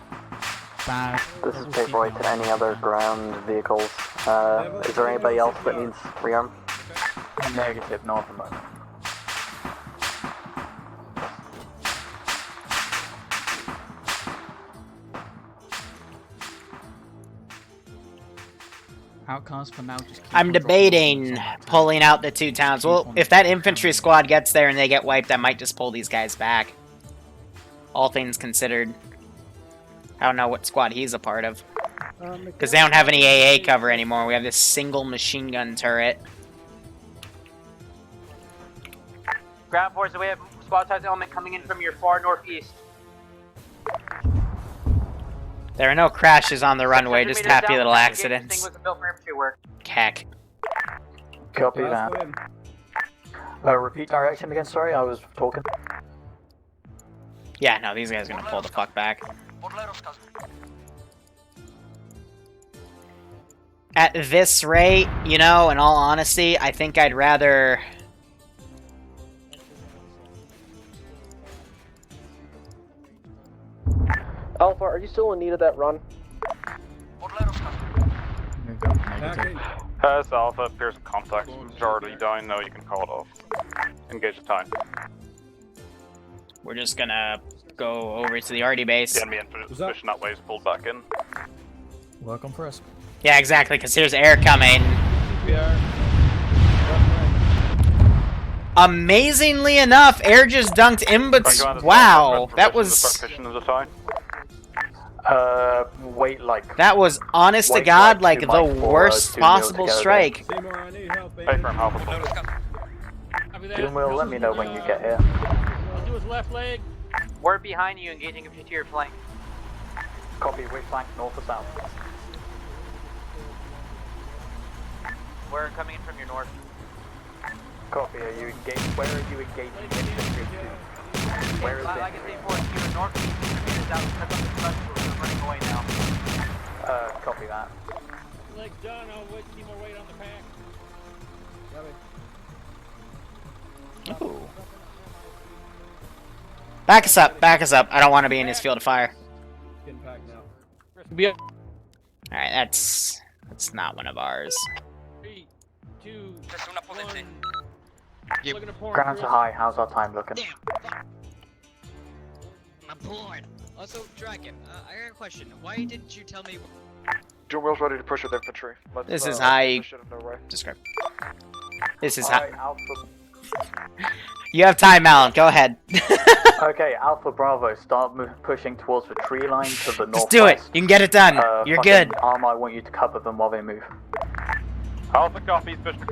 Bad. This is Paperweight to any other ground vehicles. Is there anybody else that needs rearm? Negative, not at the moment. Outcast for now. Just keep I'm on debating pulling out the 2 towns. Well, if that infantry squad gets there and they get wiped, I might just pull these guys back. All things considered. I don't know what squad he's a part of. Because they don't have any AA cover anymore. We have this single machine gun turret. Ground force, we have squad size element coming in from your far northeast. There are no crashes on the runway, just happy little accidents. Thing was built for infantry work. Heck. Copy that. Repeat direction again, sorry, I was talking. Yeah, no, these guys are gonna pull the fuck back. At this rate, you know, in all honesty, I think I'd rather... Alpha, are you still in need of that run? Has Alpha appears in contact. Majority down, no, you can call it off. Engage the time. We're just gonna go over to the RD base. The enemy position that way is pulled back in. Welcome for us. Yeah, exactly, because here's air coming. Amazingly enough, air just dunked in between. Wow, that was... Wait like... That was, honest to God, like the worst possible strike. Doom will let me know when you get here. I'll do his left leg. We're behind you, engaging up to your flank. Copy, which flank, north or south? We're coming in from your north. Copy, are you engaged? Where are you engaging infantry to? Where is Like I say, for you in northeast, meters out, cut up the front, we're running away now. Copy that. Legs done, I'll wait to see more weight on the pack. Ooh. Back us up, back us up. I don't want to be in his field of fire. Alright, that's not one of ours. 3, 2, 1. Grounds are high, how's our time looking? I'm bored. Also, Draken, I got a question. Why didn't you tell me? Doom wheel's ready to push with infantry. This is high. Describe. This is high. You have time, Alan. Go ahead. Okay, Alpha Bravo, start pushing towards the tree line to the north. Just do it. You can get it done. You're good. Arma, I want you to cover them while they move. Alpha copies, pushing.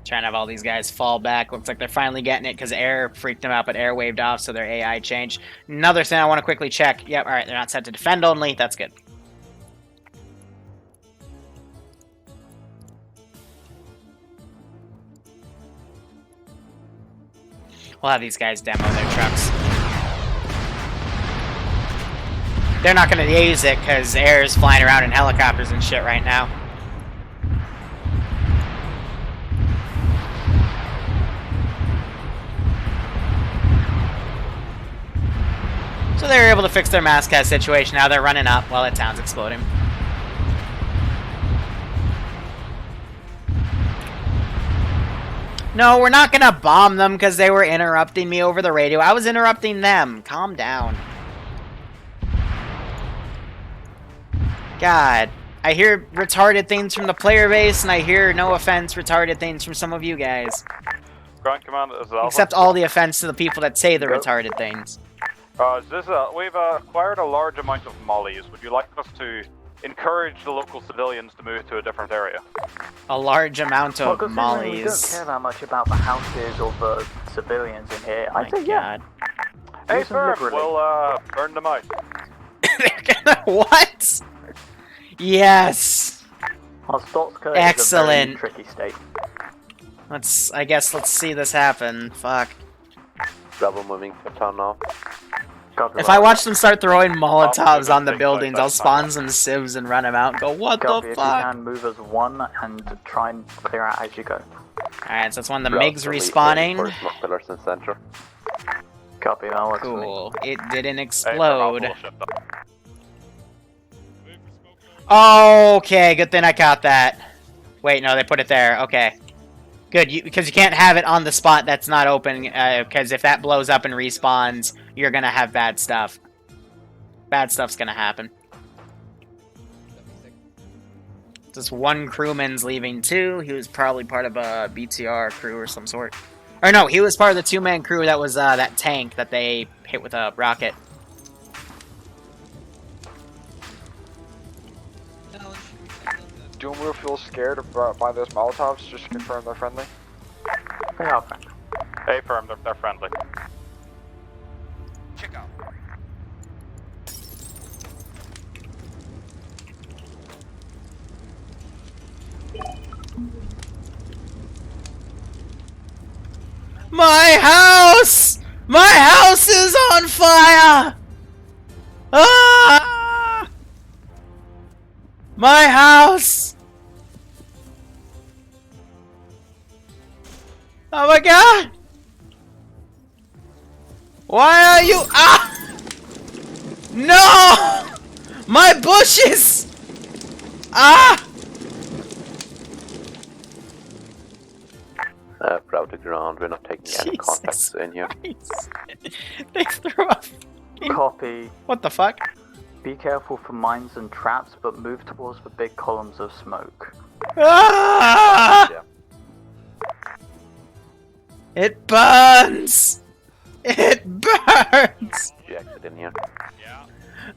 Trying to have all these guys fall back. Looks like they're finally getting it because air freaked them out, but air waved off, so their AI changed. Another thing I want to quickly check. Yep, alright, they're not set to defend only. That's good. We'll have these guys demo their trucks. They're not going to use it because air is flying around in helicopters and shit right now. So they were able to fix their mascot situation. Now they're running up while the town's exploding. No, we're not gonna bomb them because they were interrupting me over the radio. I was interrupting them. Calm down. God. I hear retarded things from the player base, and I hear, no offense, retarded things from some of you guys. Ground command is Alpha. Except all the offense to the people that say the retarded things. We've acquired a large amount of mollies. Would you like us to encourage the local civilians to move to a different area? A large amount of mollies. We don't care that much about the houses or the civilians in here. I say yeah. Hey, firm, we'll burn them out. They're gonna what? Yes! Arstotzkan Excellent. is a very tricky state. I guess let's see this happen. Fuck. Rebel moving to town now. If I watch them start throwing Molotovs on the buildings, I'll spawn some civs and run them out and go, what Copy, the if fuck? you can, move as one and try and clear out as you go. Alright, so it's one of the Drop MiGs the lead respawning. for smoke pillars in center. Copy, that works for me. Cool. It didn't Hey, explode. we'll shift up. Okay, good thing I caught that. Wait, no, they put it there. Okay. Good, because you can't have it on the spot that's not open, because if that blows up and respawns, you're gonna have bad stuff. Bad stuff's gonna happen. Just one crewman's leaving too. He was probably part of a BTR crew or some sort. Or no, he was part of the two-man crew that was that tank that they hit with a rocket. Do we feel scared by those Molotovs? Just to confirm they're friendly. They are friendly. Hey, firm, they're friendly. Check out. My house! My house is on fire! Ah! My house! Oh my god! Why are you— Ah! No! My bushes! Ah! Proud to ground, we're not taking any contacts in here. They threw up. Copy. What the fuck? Be careful for mines and traps, but move towards the big columns of smoke. Ah! It burns! It burns! You exit in here. Yeah.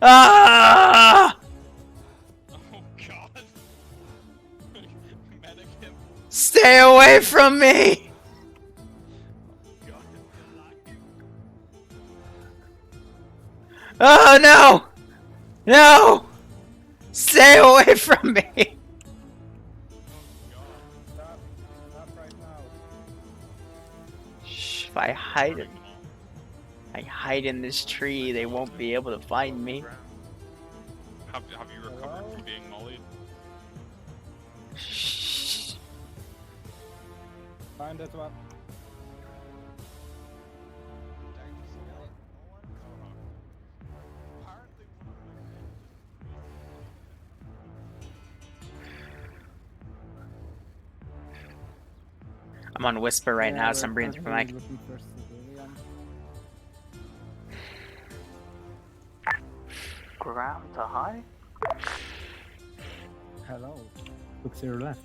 Ah! Oh god. Medic him. Stay away from me! Oh no! No! Stay away from me! Shh, if I hide in this tree, they won't be able to find me. Have you recovered from being mollied? Shh. Find that one. I'm on Whisper right now, so I'm breathing through my mic. Ground to high? Hello. Look to your left.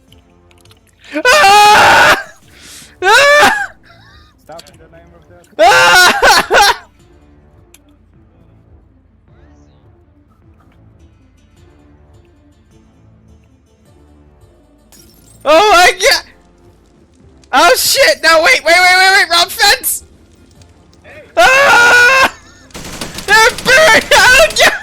Ah! Ah! Stop in the name of the... Ah! Oh my god! Oh shit! No, wait, wrong fence! Ah! They're burned! Oh god!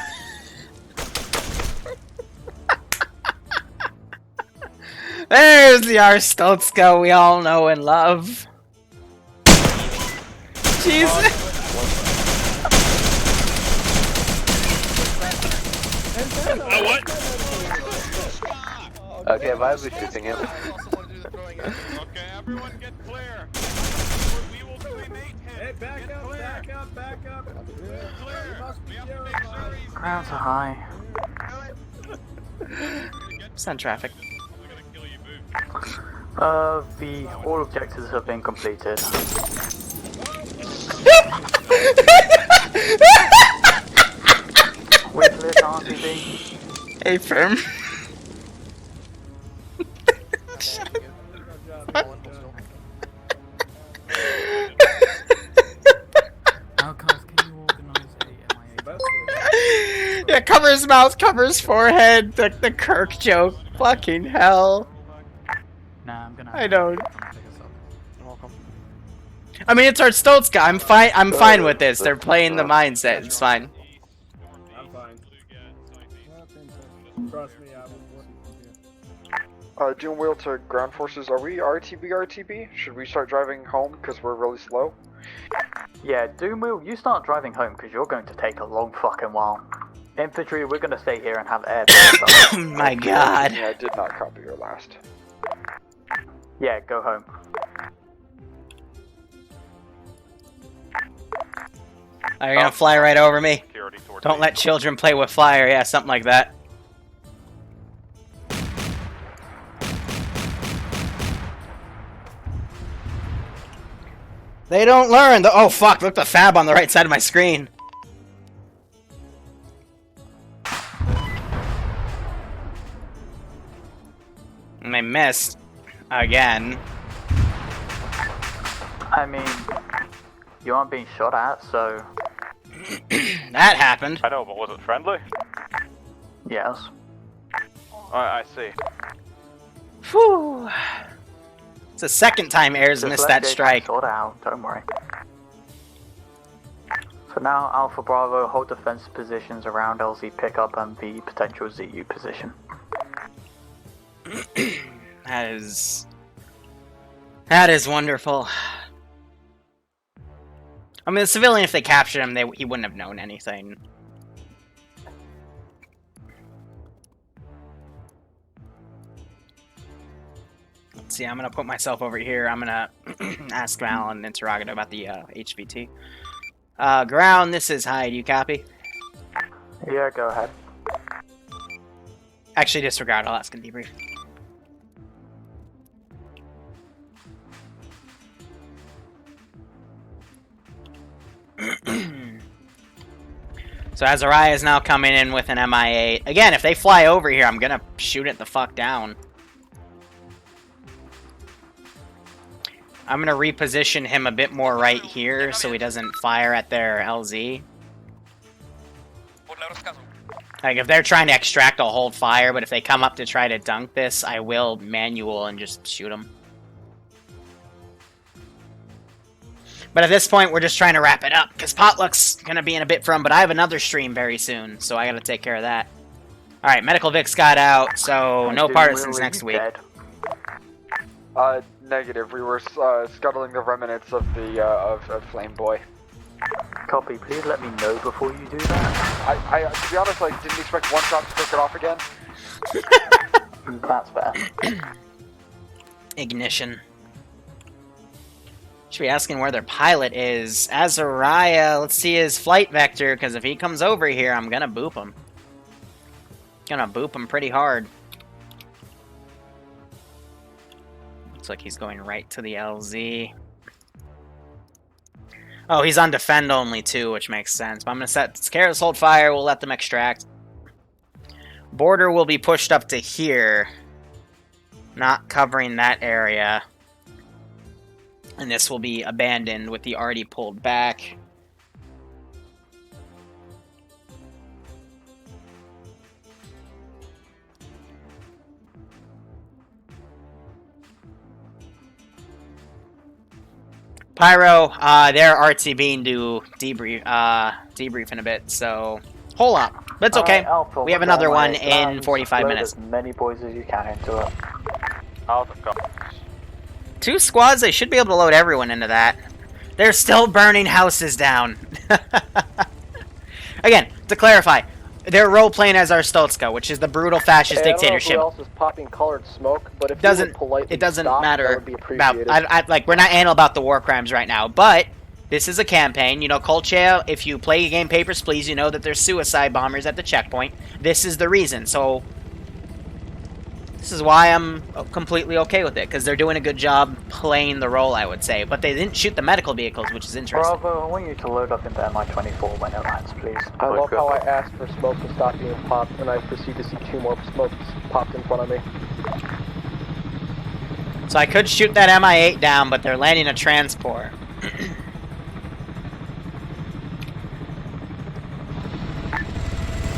There's the Arstotzka we all know and love. Jesus! Oh, what? Okay, why are we shooting him? Okay, everyone get clear. We will cremate him. Hey, back get up, clear. back up, back up. Clear. We have to make sure he's Ground to high. Send traffic. All objectives have been completed. With this RTB. Hey, firm. Yeah, cover his mouth, cover his forehead. The Kirk joke. Fucking hell. Nah, I'm gonna. I don't. I mean, it's Arstotzka. I'm fine. I'm fine with this. They're playing the mindset. It's fine. I'm fine. Trust me, I'm Doom Wheel to ground forces, are we RTB? Should we start driving home because we're really slow? Yeah, Doom Wheel, you start driving home because you're going to take a long fucking while. Infantry, we're going to stay here and have air. Oh my god. Yeah, I did not copy your last. Yeah, go home. Are you gonna fly right over me? Don't let children play with fire. Yeah, something like that. They don't learn. Oh fuck! Look, the fab on the right side of my screen. And I missed again. I mean, you aren't being shot at, so... That happened. I know, but was it friendly? Yes. I see. Whew. It's the second time Air's missed that strike. Sort it out, don't worry. For now, Alpha Bravo, hold defensive positions around LZ pickup and the potential ZU position. That is wonderful. I mean, the civilian, if they captured him, he wouldn't have known anything. Let's see, I'm gonna put myself over here. I'm gonna ask Val an interrogative about the HVT. Ground, this is Hyde. You copy? Yeah, go ahead. Actually, disregard. I'll ask him debrief. So Azariah is now coming in with an MI8. Again, if they fly over here, I'm gonna shoot it the fuck down. I'm gonna reposition him a bit more right here so he doesn't fire at their LZ. Like, if they're trying to extract, I'll hold fire, but if they come up to try to dunk this, I will manual and just shoot them. But at this point, we're just trying to wrap it up, because Potluck's gonna be in a bit from, but I have another stream very soon, so I gotta take care of that. Alright, Medical Vic's got out, so no partisans next week. Negative. We were scuttling the remnants of the of Flame Boy. Copy. Please let me know before you do that. I to be honest, like, didn't expect one shot to pick it off again. That's fair. Ignition. Should be asking where their pilot is. Azariah, let's see his flight vector, because if he comes over here, I'm gonna boop him. Gonna boop him pretty hard. Looks like he's going right to the LZ. Oh, he's on defend only too, which makes sense. But I'm gonna set Scares hold fire, we'll let them extract. Border will be pushed up to here. Not covering that area. And this will be abandoned with the already pulled back. Pyro, they're RTBing to debrief in a bit, so hold on. But it's okay. Alpha, we have another one in 45 minutes. As many boys as you can into it. Alpha comes. 2 squads, they should be able to load everyone into that. They're still burning houses down. Again, to clarify, they're role-playing as Arstotzka, which is the brutal fascist dictatorship. I don't know who else is popping colored smoke, but if doesn't, you would politely it doesn't stop, matter that would be appreciated. about, like, we're not anal about the war crimes right now, but this is a campaign. You know, Kolechian, if you play a game Papers, Please, you know that there's suicide bombers at the checkpoint. This is the reason, so this is why I'm completely okay with it, because they're doing a good job playing the role, I would say. But they didn't shoot the medical vehicles, which is interesting. Bravo, I want you to load up into MI-24 when it lands, please. I love how I asked for smoke to stop being popped, and I proceed to see 2 more smokes popped in front of me. So I could shoot that MI-8 down, but they're landing a transport.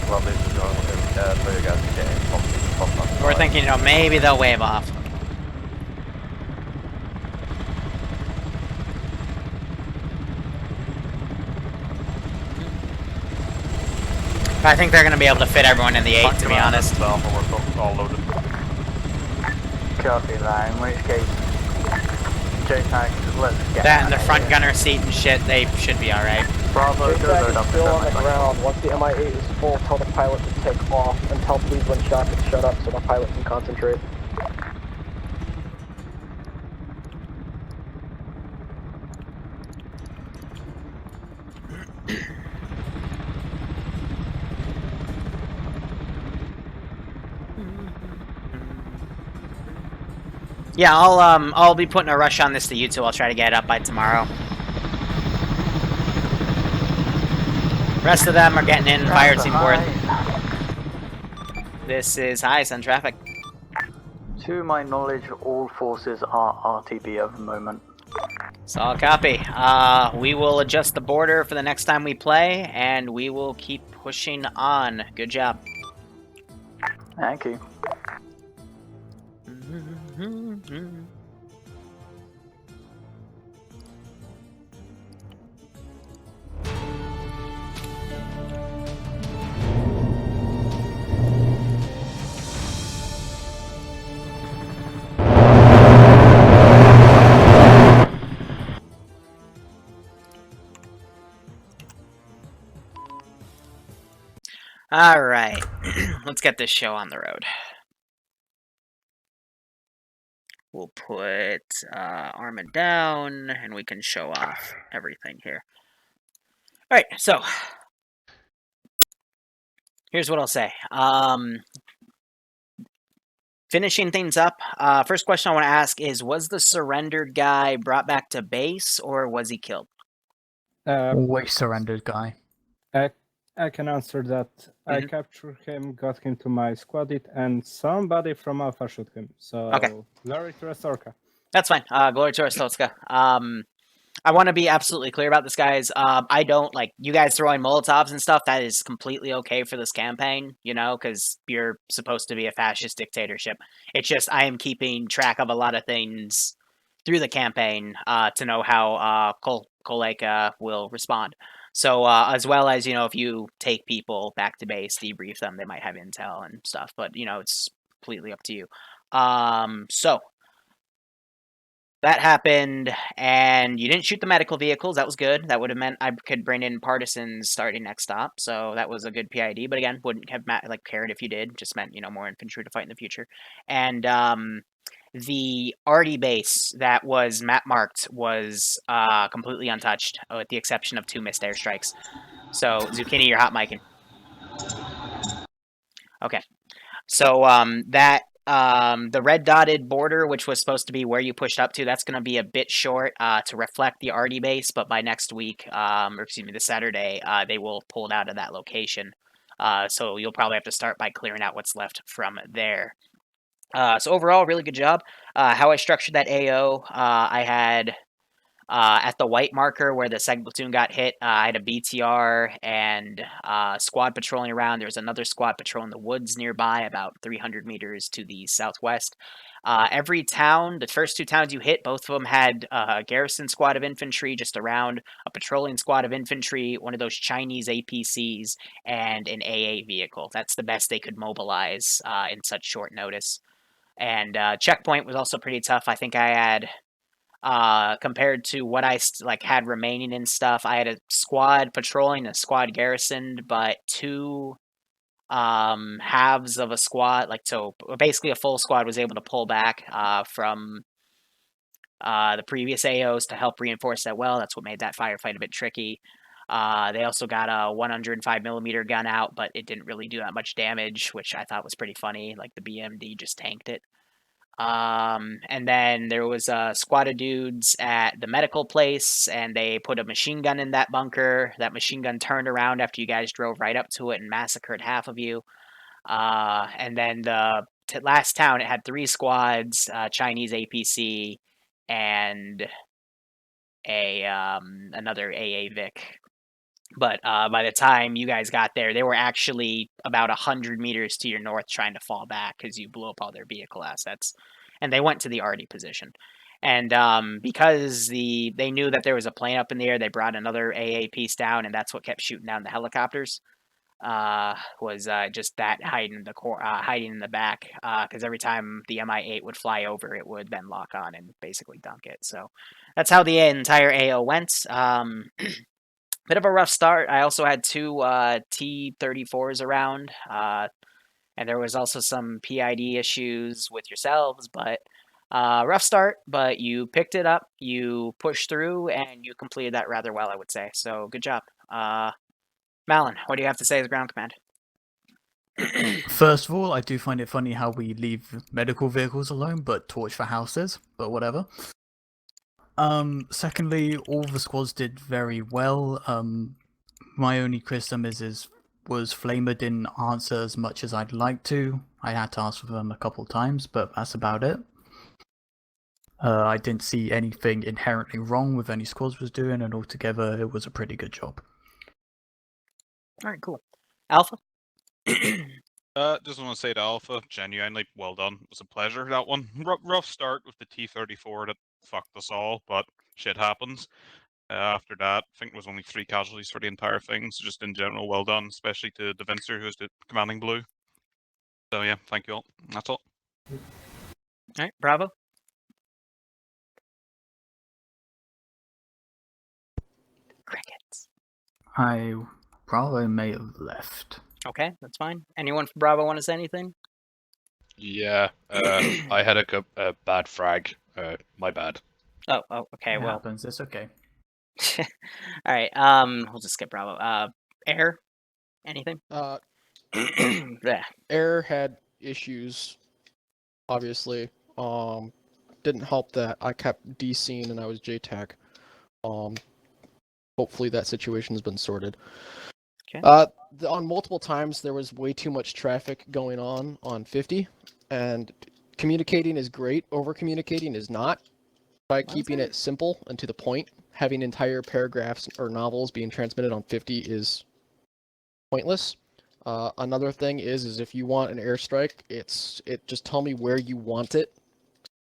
Well, this is going so you guys can We're thinking, you know, maybe they'll wave off. I think they're going to be able to fit everyone in the 8, to be honest. We're all loaded. Copy that, in which case, JTAG, let's get That and the front gunner seat and shit, they should be alright. Bravo, go JTAG load is up still on the the ground. Once the MI-8 is full, tell the pilot to take off, and tell please when shot to shut up so the pilot can concentrate. Yeah, I'll be putting a rush on this to you two. I'll try to get it up by tomorrow. Rest of them are getting in. Fire team board. This is high sun traffic. To my knowledge, all forces are RTB at the moment. So I'll copy. We will adjust the border for the next time we play, and we will keep pushing on. Good job. Thank you. Alright, let's get this show on the road. We'll put Arma down, and we can show off everything here. Alright, so here's what I'll say. Finishing things up, first question I want to ask is, was the surrendered guy brought back to base, or was he killed? Which surrendered guy? I can answer that. I captured him, got him to my squadit, and somebody from Alpha shot him. So, Okay. glory to Restorka. That's fine. Glory to Arstotzkan. I want to be absolutely clear about this, guys. I don't, like, you guys throwing Molotovs and stuff, that is completely okay for this campaign, you know, because you're supposed to be a fascist dictatorship. It's just, I am keeping track of a lot of things through the campaign to know how Kolechian will respond. So, as well as, you know, if you take people back to base, debrief them, they might have intel and stuff, but, you know, it's completely up to you. So, that happened, and you didn't shoot the medical vehicles. That was good. That would have meant I could bring in partisans starting next stop, so that was a good PID, but again, wouldn't have cared if you did. Just meant, you know, more infantry to fight in the future. And, the arty base that was map marked was completely untouched, with the exception of 2 missed airstrikes. So, Zucchini, you're hot micing. Okay. So, the red dotted border, which was supposed to be where you pushed up to, that's going to be a bit short to reflect the arty base, but by next week, or excuse me, this Saturday, they will pull it out of that location. So you'll probably have to start by clearing out what's left from there. So overall, really good job. How I structured that AO, I had at the white marker where the second platoon got hit, I had a BTR and squad patrolling around. There was another squad patrolling the woods nearby, about 300 meters to the southwest. Every town, the first 2 towns you hit, both of them had a garrison squad of infantry just around, a patrolling squad of infantry, one of those Chinese APCs, and an AA vehicle. That's the best they could mobilize in such short notice. And checkpoint was also pretty tough. I think I had, compared to what I had remaining and stuff, I had a squad patrolling, a squad garrisoned, but 2 halves of a squad, so basically a full squad was able to pull back from the previous AOs to help reinforce that well. That's what made that firefight a bit tricky. They also got a 105mm gun out, but it didn't really do that much damage, which I thought was pretty funny. Like, the BMD just tanked it. And then there was a squad of dudes at the medical place, and they put a machine gun in that bunker. That machine gun turned around after you guys drove right up to it and massacred half of you. And then the last town, it had 3 squads, Chinese APC, and another AA Vic. But by the time you guys got there, they were actually about 100 meters to your north trying to fall back because you blew up all their vehicle assets. And they went to the arty position. And because they knew that there was a plane up in the air, they brought another AA piece down, and that's what kept shooting down the helicopters. was just that hiding in the back. Because every time the MI8 would fly over, it would then lock on and basically dunk it. So that's how the entire AO went. Bit of a rough start. I also had 2 T-34s around, and there was also some PID issues with yourselves, but rough start, but you picked it up, you pushed through, and you completed that rather well, I would say. So good job. Malin, what do you have to say as ground command? First of all, I do find it funny how we leave medical vehicles alone, but torch for houses, but whatever. Secondly, all the squads did very well. My only criticism was Flamer didn't answer as much as I'd like to. I had to ask for them a couple times, but that's about it. I didn't see anything inherently wrong with any squads was doing, and altogether it was a pretty good job. Alright, cool. Alpha? Just want to say to Alpha, genuinely, well done. It was a pleasure, that one. Rough start with the T-34 that fucked us all, but shit happens. After that, I think there was only 3 casualties for the entire thing, so just in general, well done, especially to Devincer, who's the commanding blue. So yeah, thank you all. That's all. Alright, Bravo? Crickets. I probably may have left. Okay, that's fine. Anyone from Bravo want to say anything? Yeah, I had a bad frag. My bad. Oh, okay, It well. happens, it's okay. Alright, we'll just skip Bravo. Air? Anything? Yeah. Air had issues, obviously. Didn't help that I kept DCing and I was JTAC. Hopefully that situation has been sorted. Okay. On multiple times there was way too much traffic going on 50, and communicating is great, over communicating is not. By keeping it simple and to the point, having entire paragraphs or novels being transmitted on 50 is pointless. Another thing is if you want an airstrike, just tell me where you want it,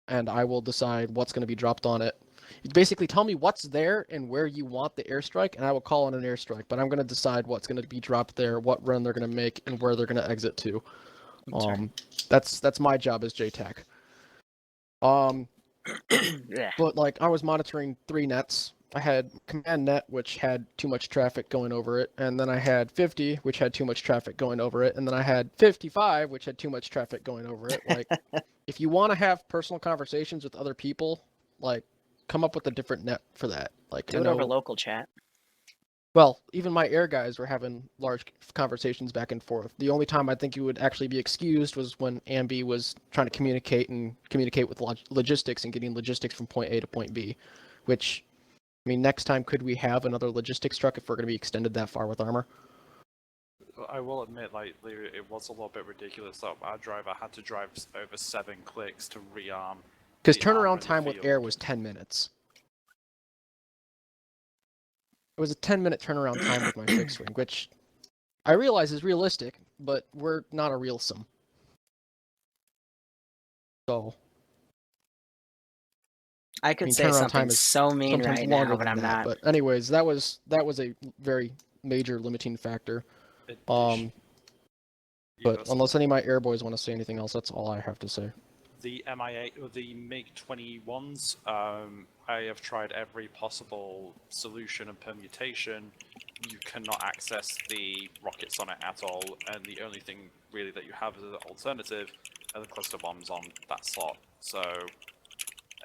and I will decide what's going to be dropped on it. You basically tell me what's there and where you want the airstrike, and I will call on an airstrike. But I'm going to decide what's going to be dropped there, what run they're going to make, and where they're going to exit to. That's my job as JTAC. Yeah. But like I was monitoring 3 nets. I had command net, which had too much traffic going over it, and then I had 50, which had too much traffic going over it, and then I had 55, which had too much traffic going over it. Like, if you want to have personal conversations with other people, like, come up with a different net for that. Like, Do it over local chat. Well, even my air guys were having large conversations back and forth. The only time I think you would actually be excused was when Ambi was trying to communicate with logistics and getting logistics from point A to point B, which, I mean, next time could we have another logistics truck if we're going to be extended that far with armor? I will admit, like, it was a little bit ridiculous that our driver had to drive over 7 clicks to rearm. Because turnaround time with air was 10 minutes. It was a 10-minute turnaround time with my fixed wing, which I realize is realistic, but we're not a real sim. So I could say something so mean right now, but I'm not. But anyways, that was a very major limiting factor. But unless any of my air boys want to say anything else, that's all I have to say. The MI8 or the MiG-21s, I have tried every possible solution and permutation. You cannot access the rockets on it at all, and the only thing really that you have as an alternative are the cluster bombs on that slot. So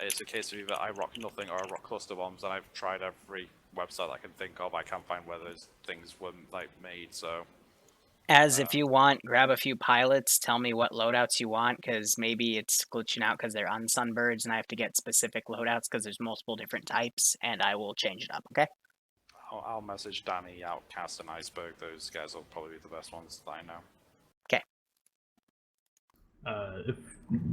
it's a case of either I rock nothing or I rock cluster bombs, and I've tried every website I can think of. I can't find where those things were made. So. If you want, grab a few pilots, tell me what loadouts you want, because maybe it's glitching out because they're unsunbirds, and I have to get specific loadouts because there's multiple different types, and I will change it up, okay? I'll message Danny, Outcast, and Iceberg. Those guys will probably be the best ones that I know. Okay.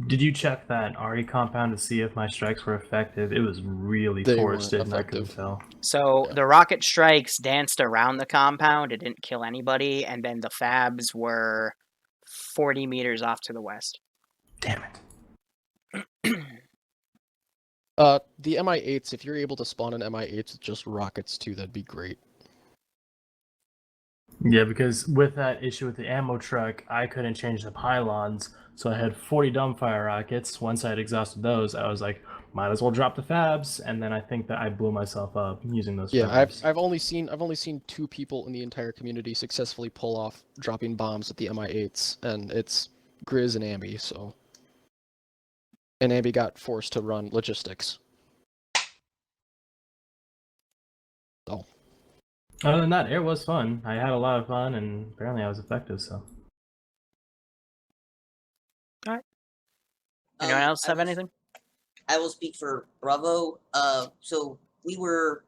Did you check that RE compound to see if my strikes were effective? It was really forested and I couldn't tell. So the rocket strikes danced around the compound. It didn't kill anybody. And then the fabs were 40 meters off to the west. Damn it. The MI8s, if you're able to spawn an MI8s with just rockets too, that'd be great. Yeah, because with that issue with the ammo truck, I couldn't change the pylons, so I had 40 dumbfire rockets. Once I had exhausted those, I was like, might as well drop the fabs, and then I think that I blew myself up using those Yeah, fabs. I've only seen 2 people in the entire community successfully pull off dropping bombs with the MI8s, and it's Grizz and Ambi. So, and Ambi got forced to run logistics. Oh. Other than that, it was fun. I had a lot of fun, and apparently I was effective, so. Alright. Anyone else have anything? I will speak for Bravo. So we were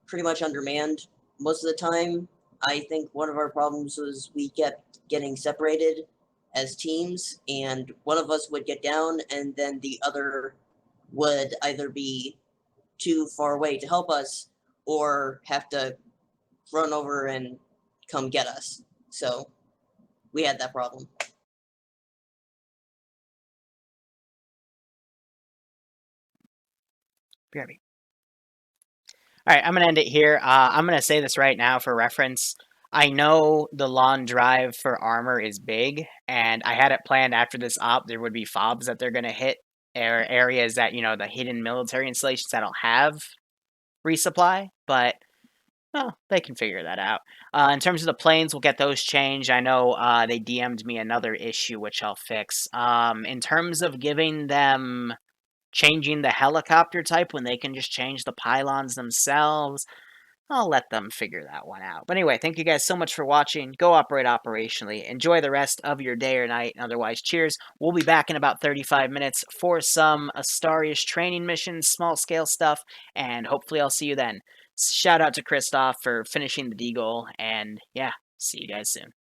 pretty much undermanned most of the time. I think one of our problems was we kept getting separated as teams, and one of us would get down, and then the other would either be too far away to help us or have to run over and come get us. So we had that problem. BRB. All right, I'm gonna end it here. I'm gonna say this right now for reference. I know the long drive for armor is big, and I had it planned after this op. There would be fobs that they're gonna hit, areas that, you know, the hidden military installations that don't have resupply, but well, they can figure that out. In terms of the planes, we'll get those changed. I know they DM'd me another issue, which I'll fix. In terms of giving them changing the helicopter type when they can just change the pylons themselves, I'll let them figure that one out. But anyway, thank you guys so much for watching. Go operate operationally. Enjoy the rest of your day or night. And otherwise, cheers. We'll be back in about 35 minutes for some Astarius training missions, small scale stuff, and hopefully I'll see you then. Shout out to Christoph for finishing the D goal, and yeah, see you guys soon.